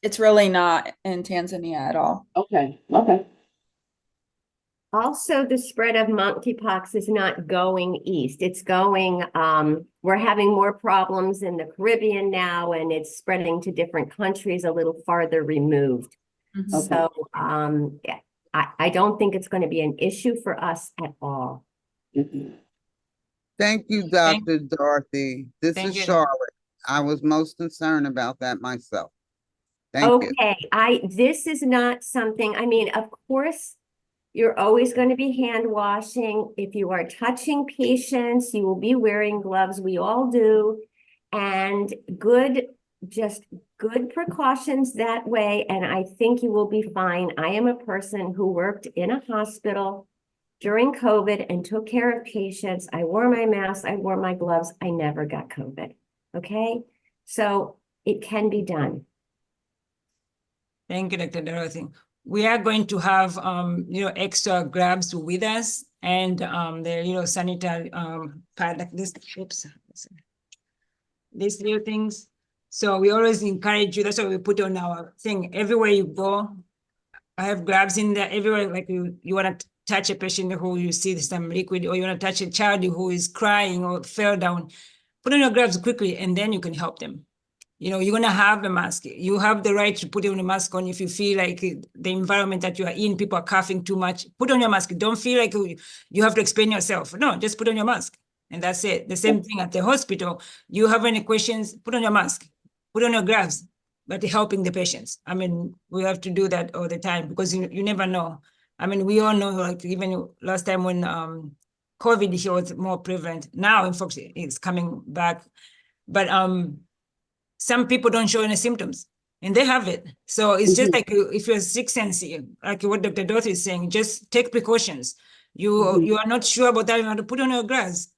it's really not in Tanzania at all. Okay, okay. Also, the spread of monkeypox is not going east. It's going, we're having more problems in the Caribbean now, and it's spreading to different countries a little farther removed. Mm-hmm. So yeah, I don't think it's going to be an issue for us at all. Thank you, Dr. Dorothy. This is Charlotte. I was most concerned about that myself. Thank you. Okay, this is not something, I mean, of course, you're always going to be hand washing. If you are touching patients, you will be wearing gloves. We all do. And just good precautions that way. And I think you will be fine. I am a person who worked in a hospital during COVID and took care of patients. I wore my mask. I wore my gloves. I never got COVID. Okay. So it can be done. Thank you, Dr. Dorothy. We are going to have, extra grabs with us, and the sanitary pad like this. Oops, these little things. So we always encourage you. That's why we put on our thing everywhere you go. I have grabs in there everywhere. Like you want to touch a patient who you see some liquid, or you want to touch a child who is crying or fell down. Put on your gloves quickly, and then you can help them. You're going to have a mask. You have the right to put on a mask on if you feel like the environment that you are in, people are coughing too much. Put on your mask. Don't feel like you have to explain yourself. No, just put on your mask. And that's it. The same thing at the hospital. You have any questions, put on your mask. Put on your gloves, but helping the patients. I mean, we have to do that all the time because you never know. I mean, we all know, like even last time when COVID here was more prevalent. Now, in fact, it's coming back. But some people don't show any symptoms and they have it. So it's just like if you're sick sensitive, like what Dr. Dorothy is saying, just take precautions. You are not sure about that, you have to put on your gloves.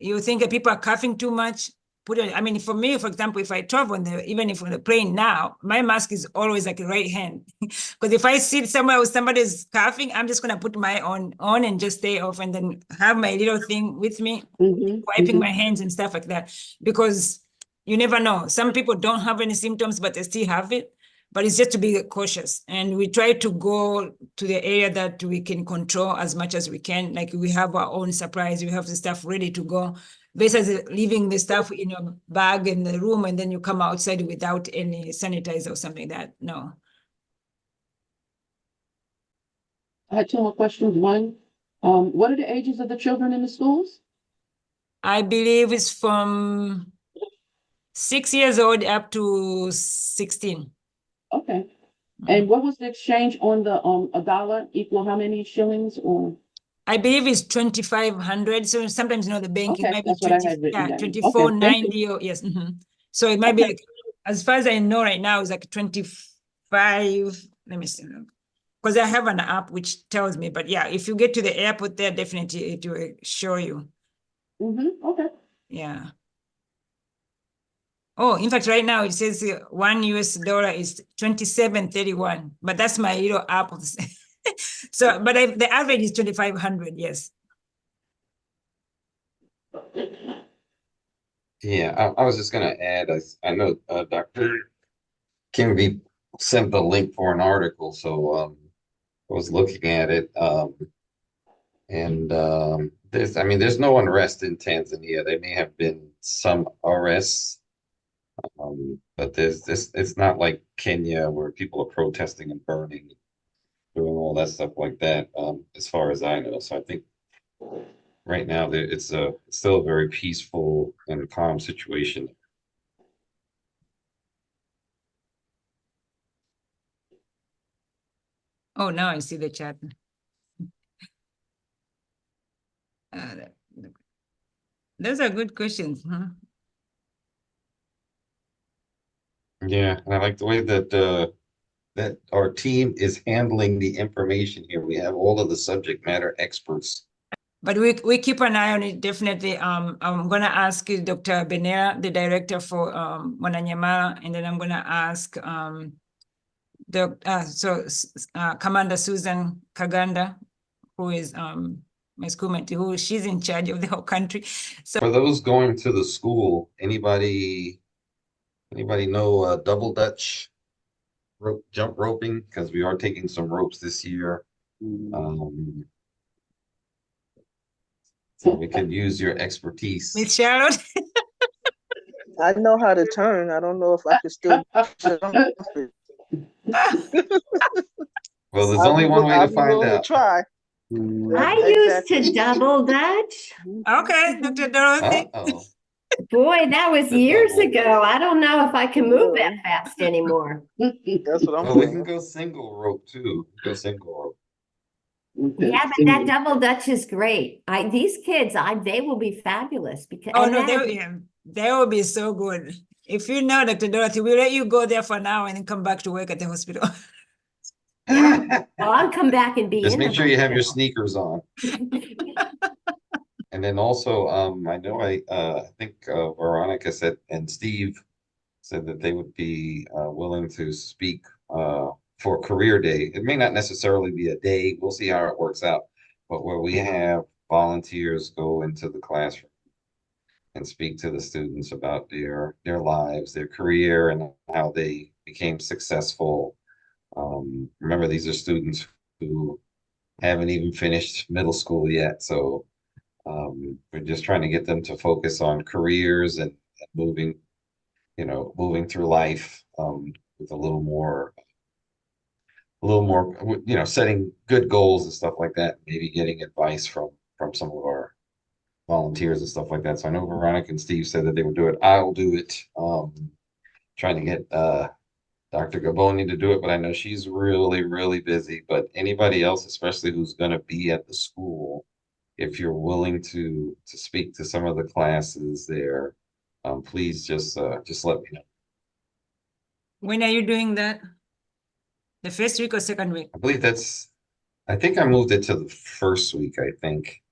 You think that people are coughing too much, put it, I mean, for me, for example, if I travel even if on the plane now, my mask is always like a right hand. Because if I sit somewhere where somebody's coughing, I'm just gonna put my own on and just stay off and then have my little thing with me, wiping my hands and stuff like that. Because you never know. Some people don't have any symptoms, but they still have it. But it's just to be cautious. And we try to go to the area that we can control as much as we can. Like we have our own supplies, we have the stuff ready to go. Versus leaving the stuff in your bag in the room and then you come outside without any sanitizer or something like that. No. I had two more questions. One, what are the ages of the children in the schools? I believe it's from 6 years old up to 16. Okay. And what was the exchange on the a dollar equal how many shillings or? I believe it's 2,500. So sometimes the banking Okay, might be that's what I had written down. 24.90 or yes. So it might be like, as far as I know right now, it's like 25. Let me see. Because I have an app which tells me, but yeah, if you get to the airport there, definitely it will show you. Okay. Yeah. Oh, in fact, right now it says $1 is 27.31, but that's my little app. So, but the average is 2,500. Yes. Yeah, I was just going to add, I know Dr. Kimby sent the link for an article, so I was looking at it, and there's no unrest in Tanzania. There may have been some arrests, but it's not like Kenya where people are protesting and burning, doing all that stuff like that, as far as I know. So I think right now it's still a very peaceful and calm situation. Oh, now I see the chat. Those are good questions. Huh? Yeah, and I like the way that that our team is handling the information here. We have all of the subject matter experts. But we keep an eye on it, definitely. I'm going to ask Dr. Benera, the director for Mwananyamala, and then I'm going to ask Commander Susan Kaganda, who is my schoolmate, she's in charge of the whole country. So for those going to the school, anybody know double Dutch jump roping? Because we are taking some ropes this year. So we can use your expertise. Miss Charlotte. I know how to turn. I don't know if I can still jump it. Well, there's only one way to find out. Try. I used to double Dutch. Okay, Dr. Dorothy. Uh-oh. Boy, that was years ago. I don't know if I can move that fast anymore. That's what I'm Well, we can go single rope too. Go single rope. Yeah, but that double Dutch is great. These kids, they will be fabulous because they will be so good. If you know, Dr. Dorothy, we'll let you go there for now and then come back to work at the hospital. Well, I'll come back and be just in make the sure you have your hospital. sneakers on. And then also, I know I think Veronica said and Steve said that they would be willing to speak for career day. It may not necessarily be a day. We'll see how it works out. But where we have volunteers go into the classroom and speak to the students about their lives, their career, and how they became successful. Remember, these are students who haven't even finished middle school yet. So we're just trying to get them to focus on careers and moving through life with a little more, setting good goals and stuff like that. Maybe getting advice from some of our volunteers and stuff like that. So I know Veronica and Steve said that they would do it. I'll do it. Trying to get Dr. Gaboni to do it, but I know she's really, really busy. But anybody else, especially who's going to be at the school, if you're willing to speak to some of the classes there, please just let me know. When are you doing that? The first week or second week? I believe I think I moved it to the first week, I think.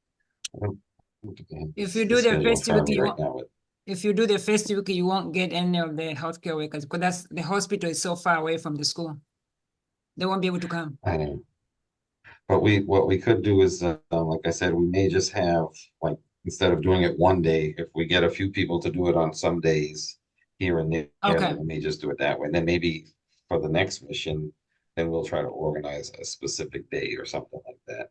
If you do the schedule in first front week, of me you right won't, now, but if you do the first week, you won't get any of the healthcare workers because the hospital is so far away from the school. They won't be able to come. I know. But what we could do is, like I said, we may just have, like, instead of doing it one day, if we get a few people to do it on some days here and there, Okay. then we may just do it that way. And then maybe for the next mission, then we'll try to organize a specific day or something like that.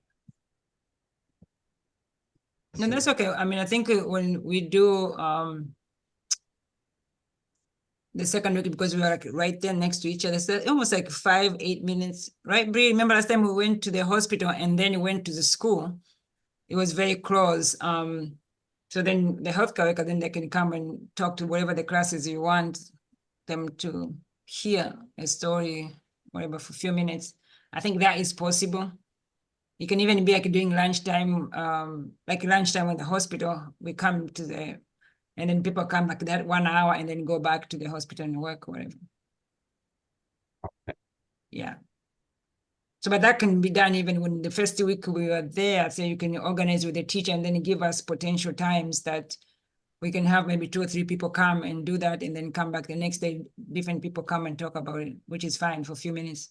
No, that's okay. I mean, I think when we do the second week, because we are like right there next to each other, so almost like 5-8 minutes, right, Bree? Remember last time we went to the hospital and then we went to the school. It was very close. So then the healthcare worker, then they can come and talk to whatever the classes you want them to hear a story, whatever, for a few minutes. I think that is possible. It can even be like doing lunchtime, like lunchtime at the hospital. We come to the, and then people come like that 1 hour and then go back to the hospital and work or whatever. Yeah. So, but that can be done even when the first week we were there. So you can organize with the teacher and then give us potential times that we can have maybe 2 or 3 people come and do that and then come back the next day, different people come and talk about it, which is fine for a few minutes.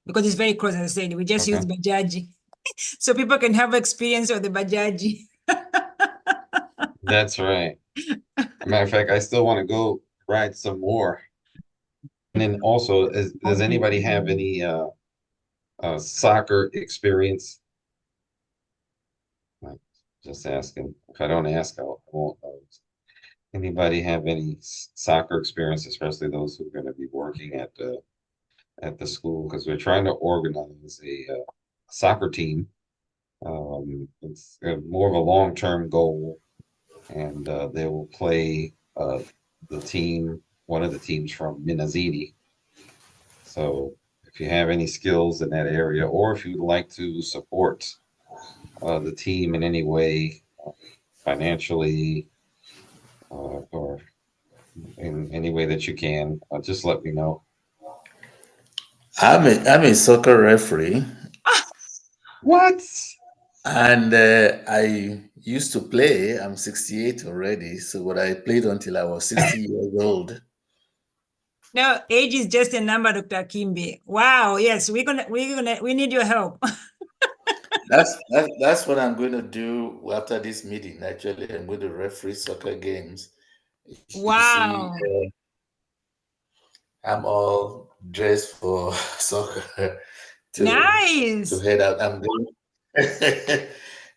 Because it's very close, as I said, we just use Bajaji. So people can have experience of the Bajaji. That's right. As a matter of fact, I still want to go ride some more. And then also, does anybody have any soccer experience? Just asking. If I don't ask, I won't. Anybody have any soccer experience, especially those who are going to be working at the school? Because we're trying to organize a soccer team. It's more of a long-term goal, and they will play the team, one of the teams from Minazini. So if you have any skills in that area, or if you'd like to support the team in any way, financially, or in any way that you can, just let me know. I'm a soccer referee. What? And I used to play. I'm 68 already, so I played until I was 60 years old. No, age is just a number, Dr. Kimbe. Wow, yes, we need your help. That's what I'm going to do after this meeting. Actually, I'm going to referee soccer games. Wow. You see, I'm all dressed for soccer nice. to head out. I'm going.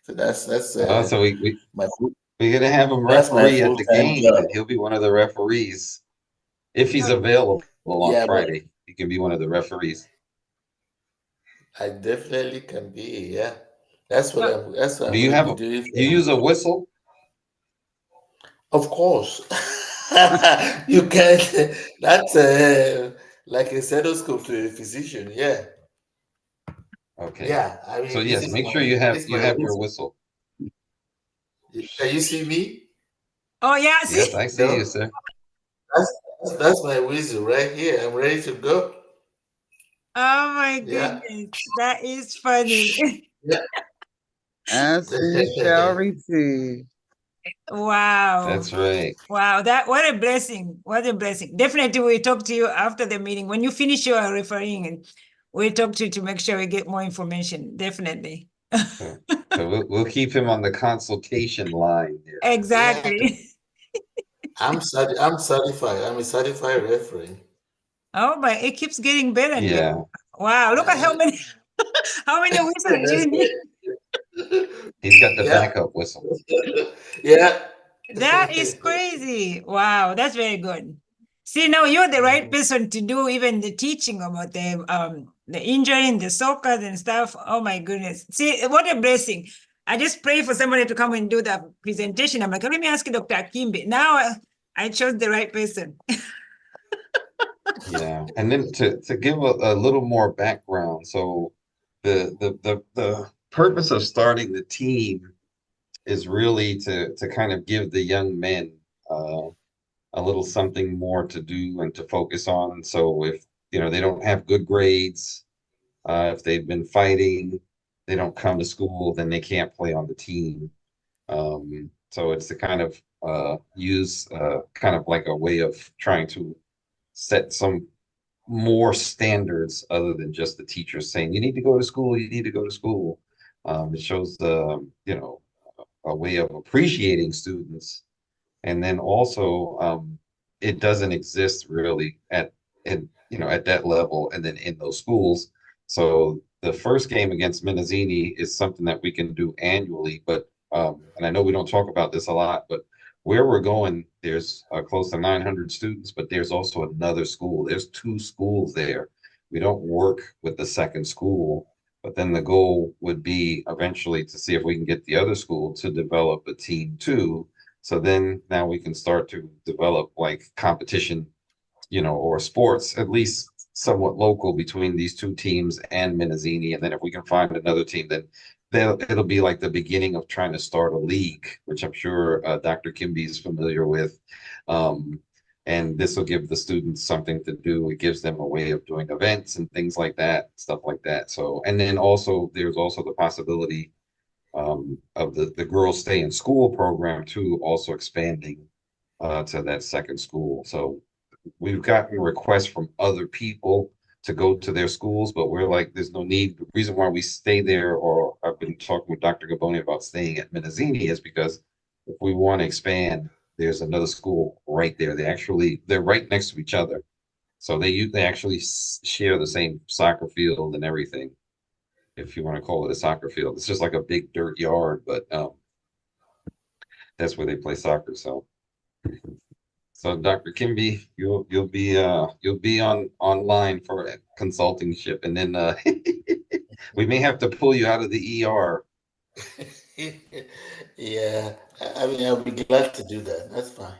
So that's So we're gonna have him that's my referee at the full-time game. job. He'll be one of the referees if he's available on Friday. He can be one of the referees. I definitely can be. Yeah, that's what I'm. That's what Do I'm you going have to be doing. Do you use a whistle? Of course, you can. That's like a stethoscope to a physician. Yeah. Okay. Yeah, I mean, So yes, make sure you have your whistle. Can you see me? Oh yeah, yes, I see you, sir. That's my whistle right here. I'm ready to go. Oh my goodness, that is funny. Yeah. As we shall receive. Wow. That's right. Wow, what a blessing. What a blessing. Definitely we'll talk to you after the meeting. When you finish your referring, and we'll talk to you to make sure we get more information. Definitely. So we'll keep him on the consultation line here. Exactly. I'm certified. I'm a certified referee. Oh my, it keeps getting better and Yeah. better. Wow, look at how many whistles do you need? He's got the backup whistle. Yeah. That is crazy. Wow, that's very good. See, now you're the right person to do even the teaching about the injury and the soccer and stuff. Oh my goodness. See, what a blessing. I just pray for somebody to come and do that presentation. I'm like, let me ask you, Dr. Kimbe. Now I chose the right person. Yeah, and then to give a little more background, so the purpose of starting the team is really to kind of give the young men a little something more to do and to focus on. So if, they don't have good grades, if they've been fighting, they don't come to school, then they can't play on the team. So it's to kind of use kind of like a way of trying to set some more standards other than just the teachers saying, you need to go to school, you need to go to school. It shows a way of appreciating students. And then also, it doesn't exist really at that level and then in those schools. So the first game against Minnesini is something that we can do annually, but and I know we don't talk about this a lot, but where we're going, there's close to 900 students, but there's also another school. There's 2 schools there. We don't work with the second school, but then the goal would be eventually to see if we can get the other school to develop a team too. So then now we can start to develop like competition, or sports, at least somewhat local between these 2 teams and Minnesini. And then if we can find another team, then it'll be like the beginning of trying to start a league, which I'm sure Dr. Kimby is familiar with. And this will give the students something to do. It gives them a way of doing events and things like that, stuff like that. So, and then also there's also the possibility of the girls stay in school program too, also expanding to that second school. So we've gotten requests from other people to go to their schools, but we're like, there's no need. The reason why we stay there, or I've been talking with Dr. Gaboni about staying at Minnesini, is because if we want to expand, there's another school right there. They're right next to each other. So they actually share the same soccer field and everything, if you want to call it a soccer field. It's just like a big dirt yard, but that's where they play soccer. So Dr. Kimby, you'll be online for a consultingship, and then we may have to pull you out of the ER. Yeah, I mean, I'll be glad to do that. That's fine.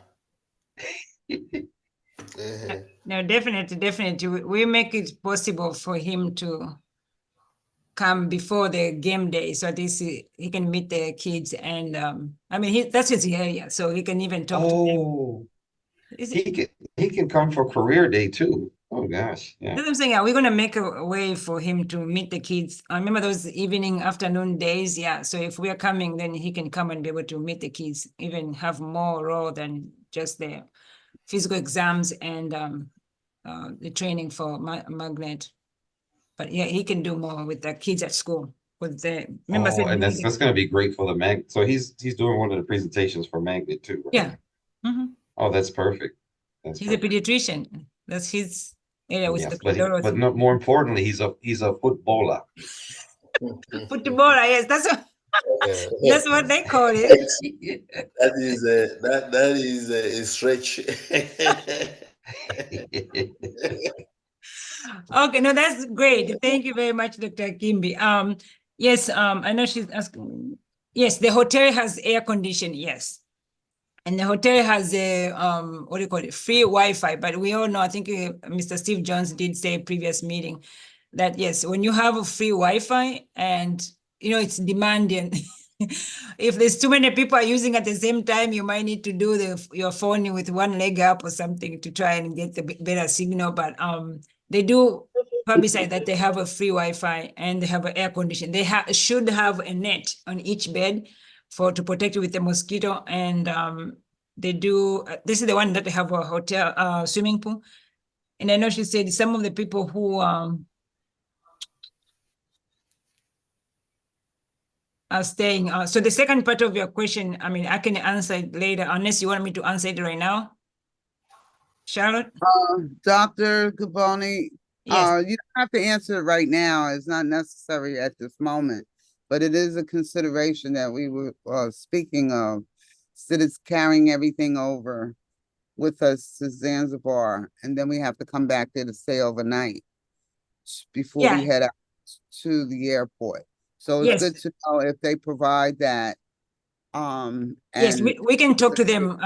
No, definitely. We make it possible for him to come before the game day, so at least he can meet the kids. And I mean, that's his area, so he can even talk to them. He can come for career day too. Oh gosh, yeah. That's what I'm saying. Yeah, we're gonna make a way for him to meet the kids. I remember those evening, afternoon days. Yeah, so if we are coming, then he can come and be able to meet the kids, even have more role than just the physical exams and the training for magnet. But yeah, he can do more with the kids at school. With the and that's going to be great for the magnet. So he's doing one of the presentations for magnet too, right? Yeah. Mm-hmm. Oh, that's perfect. He's a pediatrician. That's his area with the but no, more importantly, he's a footballer. Footballer, yes, that's what they call it. That is a stretch. Okay, no, that's great. Thank you very much, Dr. Kimby. Yes, I know she's asking. Yes, the hotel has air conditioning, yes. And the hotel has a what do you call it? Free Wi-Fi. But we all know, I think Mr. Steve Jones did say in previous meeting that yes, when you have a free Wi-Fi and it's demanding. If there's too many people are using at the same time, you might need to do your phone with one leg up or something to try and get the better signal. But they do publicize that they have a free Wi-Fi and they have an air condition. They should have a net on each bed to protect you with the mosquito. And they do, this is the one that they have a hotel swimming pool. And I know she said some of the people who are staying. So the second part of your question, I mean, I can answer it later, unless you want me to answer it right now. Charlotte? Dr. Gaboni, yes. You don't have to answer it right now. It's not necessary at this moment, but it is a consideration that we were speaking of. That it's carrying everything over with us to Zanzibar, and then we have to come back there to stay overnight before we head out to the airport. So it's good to know if they provide that. Yes, we can talk to them.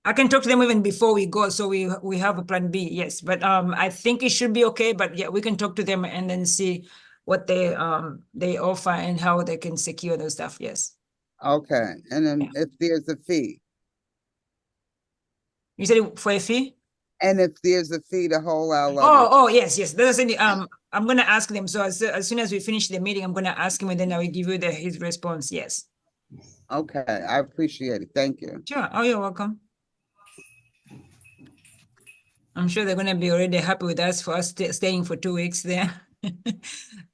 I can talk to them even before we go, so we have a plan B. Yes, but I think it should be okay. But yeah, we can talk to them and then see what they offer and how they can secure those stuff. Yes. Okay, and then if there's a fee. You said for a fee? And if there's a fee to hold our luggage. Oh, yes. That's any, I'm gonna ask them. So as soon as we finish the meeting, I'm gonna ask him and then I will give you his response. Yes. Okay, I appreciate it. Thank you. Sure. Oh, you're welcome. I'm sure they're gonna be already happy with us for us staying for 2 weeks there.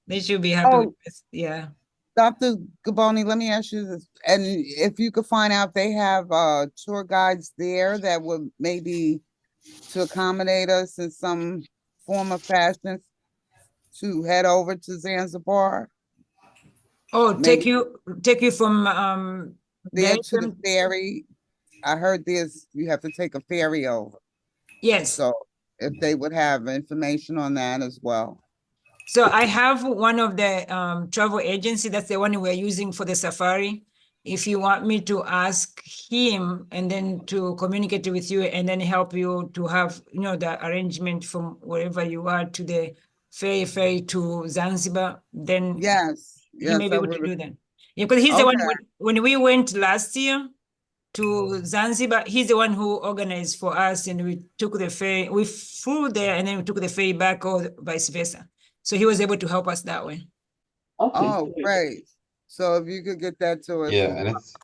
They should be happy with us. Yeah. Dr. Gaboni, let me ask you this, and if you could find out if they have tour guides there that would maybe to accommodate us in some form of fashion to head over to Zanzibar. Oh, Maybe take you from there to the ferry. I heard you have to take a ferry over. Yes. So if they would have information on that as well. So I have one of the travel agency, that's the one we're using for the safari. If you want me to ask him and then to communicate with you and then help you to have, the arrangement from wherever you are to the ferry to Zanzibar, then he may be able to do that. Yeah, because he's the one, when we went last year to Zanzibar, he's the one who organized for us and we took the ferry, we flew there and then we took the ferry back or vice versa. So he was able to help us that way. Okay. Oh, great. So if you could get that to us. Yeah, and it's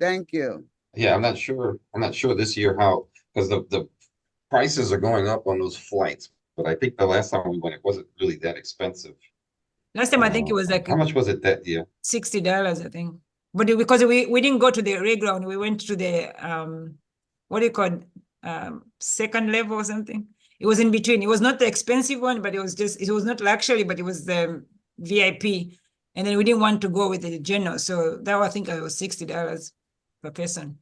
thank you. Yeah, I'm not sure this year how, because the prices are going up on those flights, but I think the last time we went, it wasn't really that expensive. Last time I think it was like how much was it that year? $60, I think. But because we didn't go to the regular one, we went to the what do you call it? Second level or something. It was in between. It was not the expensive one, but it was not luxury, but it was the VIP. And then we didn't want to go with the general. So that I think it was $60 per person.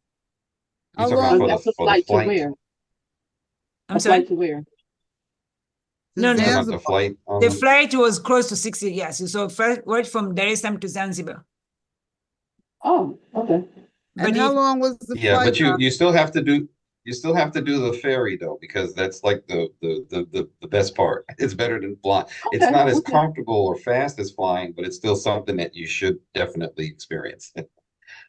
How long? That's a flight to where? I'm sorry? Flight to where? No, the flight. The flight was close to 60, yes. So right from Dar es Salaam to Zanzibar. Oh, okay. And how long was the flight? Yeah, but you still have to do the ferry though, because that's like the best part. It's better than flying. It's not as comfortable or fast as flying, but it's still something that you should definitely experience.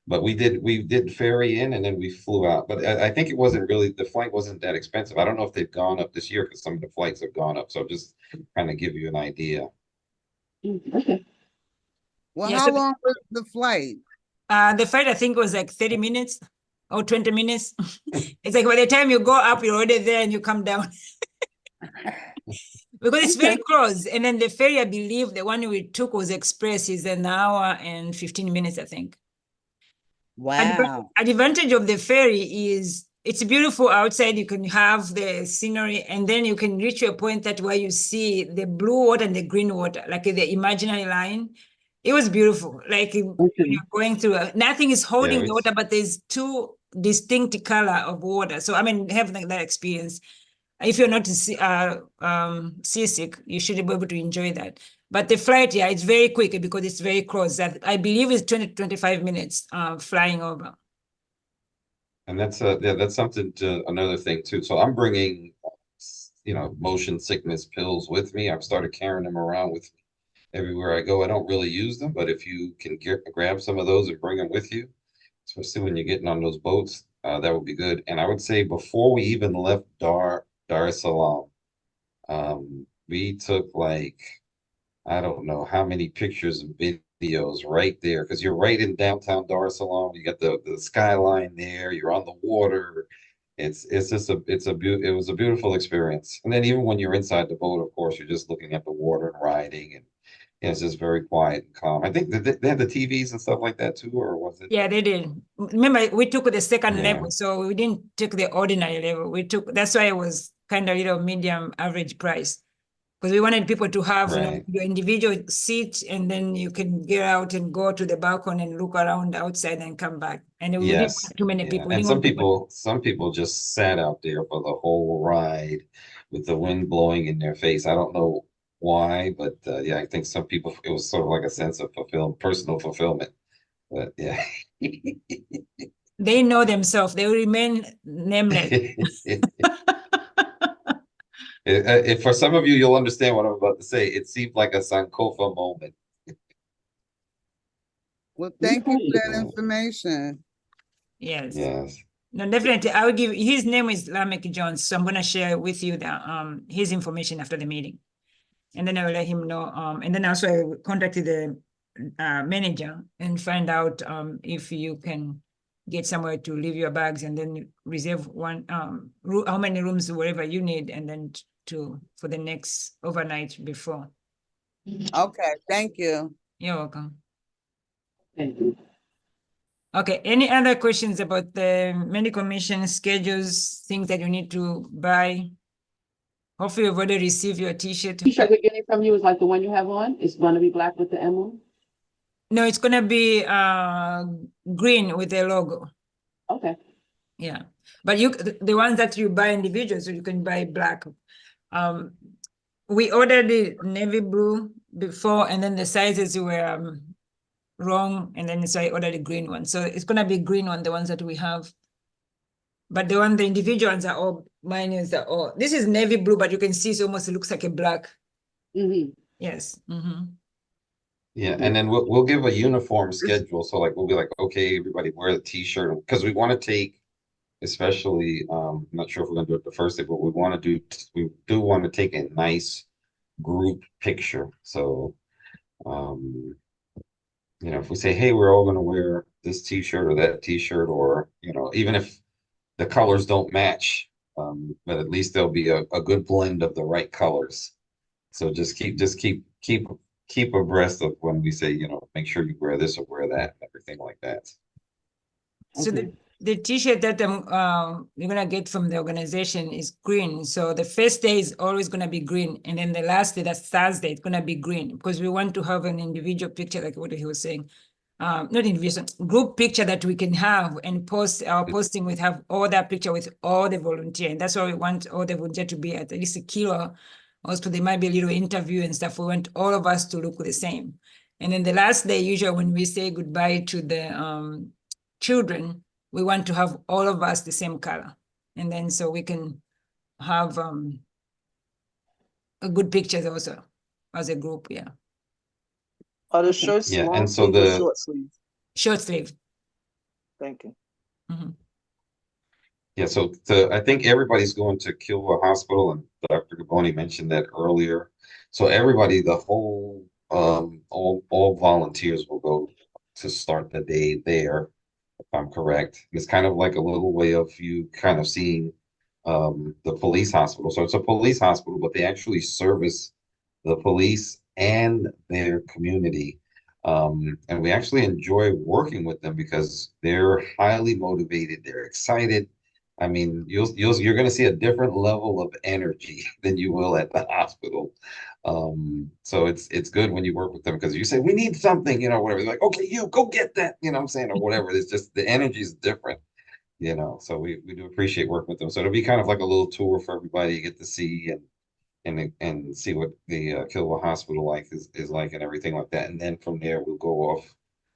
But we did ferry in and then we flew out. But I think it wasn't really, the flight wasn't that expensive. I don't know if they've gone up this year because some of the flights have gone up. So just trying to give you an idea. Okay. Well, how long was the flight? The flight, I think, was like 30 minutes or 20 minutes. It's like by the time you go up, you're already there and you come down. Because it's very close. And then the ferry, I believe the one we took was express, is an hour and 15 minutes, I think. Wow. Advantage of the ferry is it's beautiful outside. You can have the scenery and then you can reach a point that where you see the blue water and the green water, like the imaginary line. It was beautiful. Like when you're going through, nothing is holding the water, but there's two distinct color of water. So, I mean, having that experience, if you're not seasick, you should be able to enjoy that. But the flight, yeah, it's very quick because it's very close. I believe it's 20 to 25 minutes flying over. And that's something another thing too. So I'm bringing, motion sickness pills with me. I've started carrying them around with me everywhere I go. I don't really use them, but if you can grab some of those and bring them with you, especially when you're getting on those boats, that would be good. And I would say before we even left Dar es Salaam, we took I don't know how many pictures and videos right there, because you're right in downtown Dar es Salaam. You got the skyline there. You're on the water. It was a beautiful experience. And then even when you're inside the boat, of course, you're just looking at the water and riding, and it's just very quiet and calm. I think they had the TVs and stuff like that too, or was it? Yeah, they did. Remember, we took the second level, so we didn't take the ordinary level. That's why it was kind of medium average price. Because we wanted people to have your individual seat, and then you can get out and go to the balcony and look around outside and come back. And we didn't want too many people. And some people just sat out there for the whole ride with the wind blowing in their face. I don't know why, but I think some people, it was sort of like a sense of personal fulfillment. But yeah. They know themselves. They will remain nameless. If for some of you, you'll understand what I'm about to say. It seemed like a Sankofa moment. Well, thank you for that information. Yes. Yes. No, definitely. I will give, his name is Lamek Jones, so I'm gonna share with you the his information after the meeting. And then I will let him know. And then also I contacted the manager and find out if you can get somewhere to leave your bags and then reserve one how many rooms wherever you need, and then for the next overnight before. Okay, thank you. You're welcome. Thank you. Okay, any other questions about the medical mission schedules, things that you need to buy? Hopefully you've already received your t-shirt. T-shirt we're getting from you is like the one you have on. It's going to be black with the emblem. No, it's gonna be green with the logo. Okay. Yeah, but the ones that you buy individually, so you can buy black. We ordered the navy blue before, and then the sizes were wrong, and then so I ordered the green one. So it's gonna be green on the ones that we have. But the individual ones are all, mine is all, this is navy blue, but you can see it almost looks like a black. Yes. Yeah, and then we'll give a uniform schedule. So like we'll be like, okay, everybody wear the t-shirt, because we want to take, especially I'm not sure if we're gonna do it the first day, but we do want to take a nice group picture. So you know, if we say, hey, we're all gonna wear this t-shirt or that t-shirt, or you know, even if the colors don't match, but at least there'll be a good blend of the right colors. So just keep abreast of when we say, you know, make sure you wear this or wear that, everything like that. So the t-shirt that you're gonna get from the organization is green. So the first day is always gonna be green, and then the last day, that's Thursday, it's gonna be green, because we want to have an individual picture, like what he was saying. Not individual, group picture that we can have and post. Our posting we have all that picture with all the volunteer, and that's why we want all the volunteer to be at least a kilo. Also, there might be a little interview and stuff. We want all of us to look the same. And then the last day, usually when we say goodbye to the children, we want to have all of us the same color. And then so we can have a good pictures also as a group, yeah. Are the shirts Yeah, long and so sleeve or short sleeve? Short sleeve. Thank you. Yeah, so I think everybody's going to Kilwa Hospital, and Dr. Gaboni mentioned that earlier. So everybody, the whole all volunteers will go to start the day there, if I'm correct. It's kind of like a little way of you kind of seeing the police hospital. So it's a police hospital, but they actually service the police and their community. And we actually enjoy working with them because they're highly motivated, they're excited. I mean, you're going to see a different level of energy than you will at the hospital. So it's good when you work with them, because you say, we need something, you know, whatever. They're like, okay, you go get that, you know what I'm saying, or whatever. It's just the energy is different, you know. So we do appreciate working with them. So it'll be kind of like a little tour for everybody to get to see and see what the Kilwa Hospital is like and everything like that. And then from there we'll go off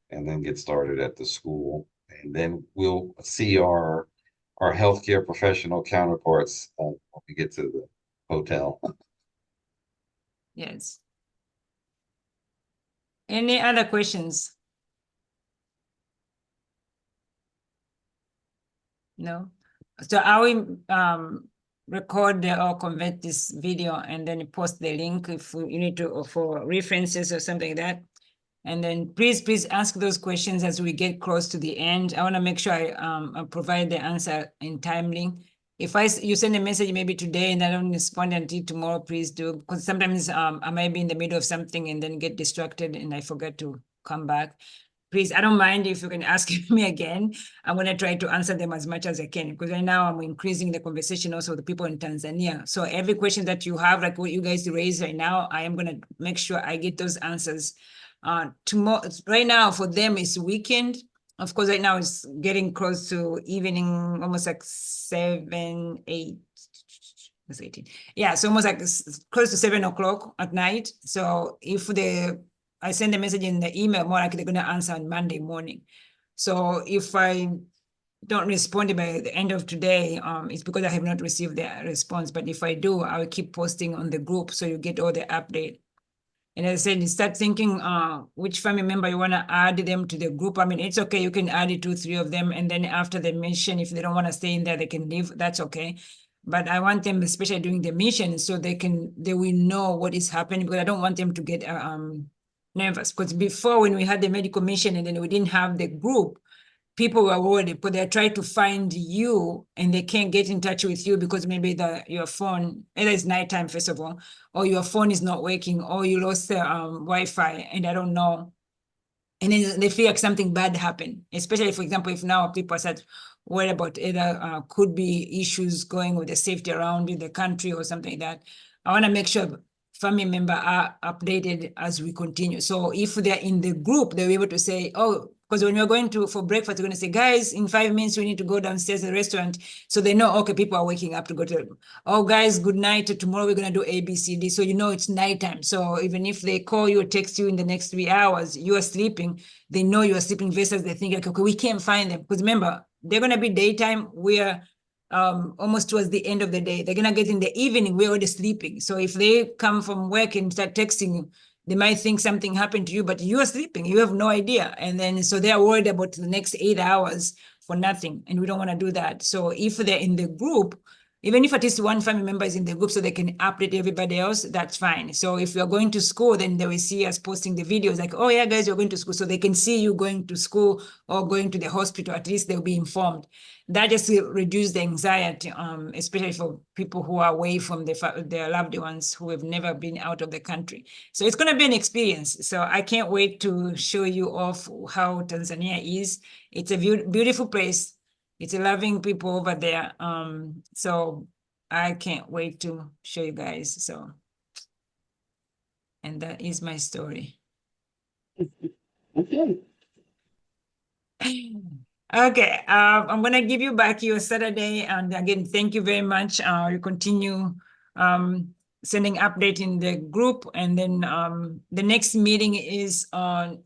and then get started at the school, and then we'll see our healthcare professional counterparts when we get to the hotel. Yes. Any other questions? No. So I will record or convert this video and then post the link if you need to, for references or something like that. And then please ask those questions as we get close to the end. I want to make sure I provide the answer in timely. If you send a message maybe today and I don't respond until tomorrow, please do, because sometimes I might be in the middle of something and then get distracted and I forget to come back. Please, I don't mind if you can ask me again. I'm going to try to answer them as much as I can, because right now I'm increasing the conversation also with the people in Tanzania. So every question that you have, like what you guys raise right now, I am going to make sure I get those answers. Tomorrow, right now for them it's weekend. Of course, right now it's getting close to evening, almost like 7, 8, it's 18. Yeah, so almost like close to 7 o'clock at night. So if I send a message in the email, more likely they're going to answer on Monday morning. So if I don't respond by the end of today, it's because I have not received the response. But if I do, I will keep posting on the group so you get all the update. And as I said, you start thinking which family member you want to add them to the group. I mean, it's okay. You can add 2, 3 of them. And then after the mission, if they don't want to stay in there, they can leave. That's okay. But I want them, especially during the mission, so they will know what is happening, because I don't want them to get nervous. Because before, when we had the medical mission and then we didn't have the group, people were worried because they're trying to find you and they can't get in touch with you because maybe your phone, either it's nighttime, first of all, or your phone is not working, or you lost the Wi-Fi, and I don't know. And then they feel like something bad happened, especially, for example, if now people start worried about either could be issues going with the safety around in the country or something like that. I want to make sure family members are updated as we continue. So if they're in the group, they'll be able to say, oh, because when you're going for breakfast, you're going to say, guys, in 5 minutes, we need to go downstairs to the restaurant. So they know, okay, people are waking up to go to, oh, guys, good night. Tomorrow we're going to do A, B, C, D. So you know it's nighttime. So even if they call you or text you in the next 3 hours, you are sleeping, they know you are sleeping versus they think, like, okay, we can't find them. Because remember, they're going to be daytime. We're almost towards the end of the day. They're going to get in the evening. We're already sleeping. So if they come from work and start texting you, they might think something happened to you, but you are sleeping. You have no idea. And then, so they're worried about the next 8 hours for nothing. And we don't want to do that. So if they're in the group, even if at least one family member is in the group so they can update everybody else, that's fine. So if you're going to school, then they will see us posting the videos like, oh yeah, guys, you're going to school. So they can see you going to school or going to the hospital. At least they'll be informed. That just reduces the anxiety, especially for people who are away from their loved ones who have never been out of the country. So it's going to be an experience. So I can't wait to show you off how Tanzania is. It's a beautiful place. It's a loving people over there. So I can't wait to show you guys. So, and that is my story. Okay. Okay, I'm gonna give you back your Saturday, and again, thank you very much. You continue sending update in the group, and then the next meeting is on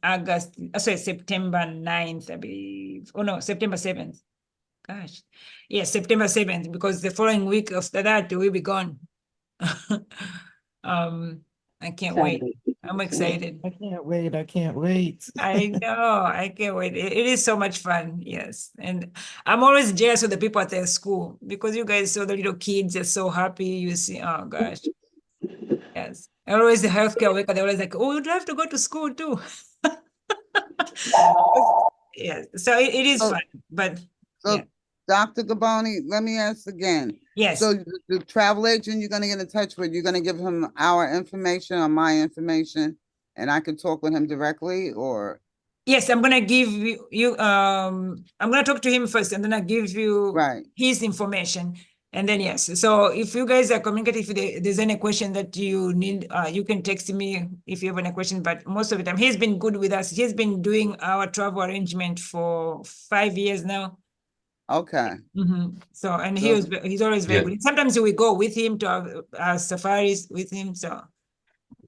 September 9th, I believe. Oh no, September 7th. Gosh, yes, September 7th, because the following week after that we'll be gone. I can't wait. I'm excited. I can't wait. I can't wait. I know. I can't wait. It is so much fun. Yes. And I'm always jealous of the people at their school because you guys saw the little kids are so happy. You see, oh gosh. Yes. Always the healthcare worker, they're always like, oh, you'd have to go to school too. Yes. So it is fun. But so Dr. Gaboni, let me ask again. Yes. So the travel agent you're going to get in touch with, you're going to give him our information or my information, and I can talk with him directly, or? Yes, I'm going to give you I'm going to talk to him first, and then I give you his information. And then, yes. So if you guys are communicating, if there's any question that you need, you can text me if you have any question. But most of the time, he's been good with us. He's been doing our travel arrangement for 5 years now. Okay. So, and he's always very good. Sometimes we go with him to our safaris with him. So,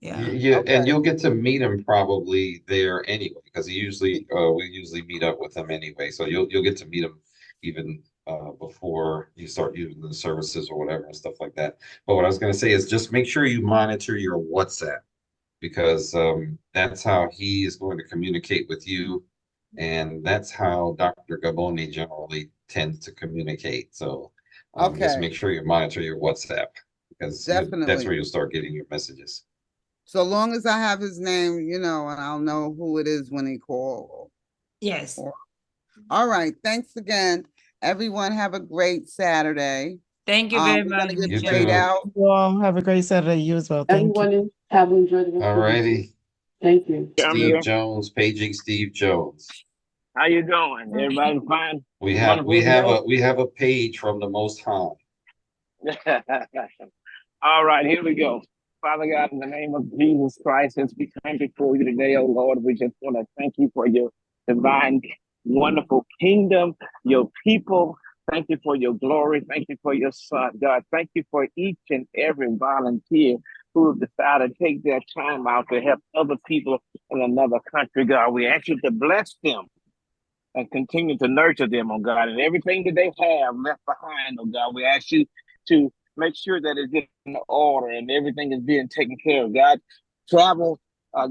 yeah, and you'll get to meet him probably there anyway, because we usually meet up with him anyway. So you'll get to meet him even before you start using the services or whatever and stuff like that. But what I was going to say is just make sure you monitor your WhatsApp, because that's how he is going to communicate with you. And that's how Dr. Gaboni generally tends to communicate. So just make sure you monitor your WhatsApp, because that's where you'll start getting your messages. So long as I have his name, and I'll know who it is when he calls. Yes. All right. Thanks again. Everyone have a great Saturday. Thank you very much. Get prayed out. Well, have a great Saturday. You as well. Thank you. Have enjoyed the rest All righty. Thank you. Steve Jones, paging Steve Jones. How you doing? Everybody fine? We have a page from the Most High. All right, here we go. Father God, in the name of Jesus Christ, as we come before you today, oh Lord, we just want to thank you for your divine, wonderful kingdom, your people. Thank you for your glory. Thank you for your son, God. Thank you for each and every volunteer who have decided to take their time out to help other people in another country, God. We ask you to bless them and continue to nurture them, oh God, and everything that they have left behind, oh God. We ask you to make sure that it's in order and everything is being taken care of, God. Travel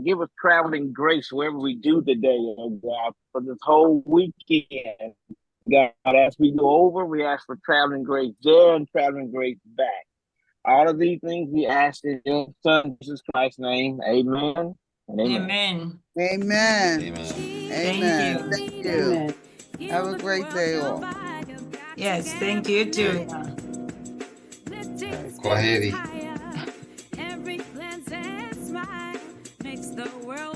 give us traveling grace wherever we do today, oh God, for this whole weekend. God, as we go over, we ask for traveling grace there and traveling grace back. All of these things we ask in your Son, Jesus Christ's name. Amen. And amen. Amen. Amen. Amen. Thank Thank you. Amen. Have a great day all. Yes, thank you too. Kwaheri. Every glance and smile makes the world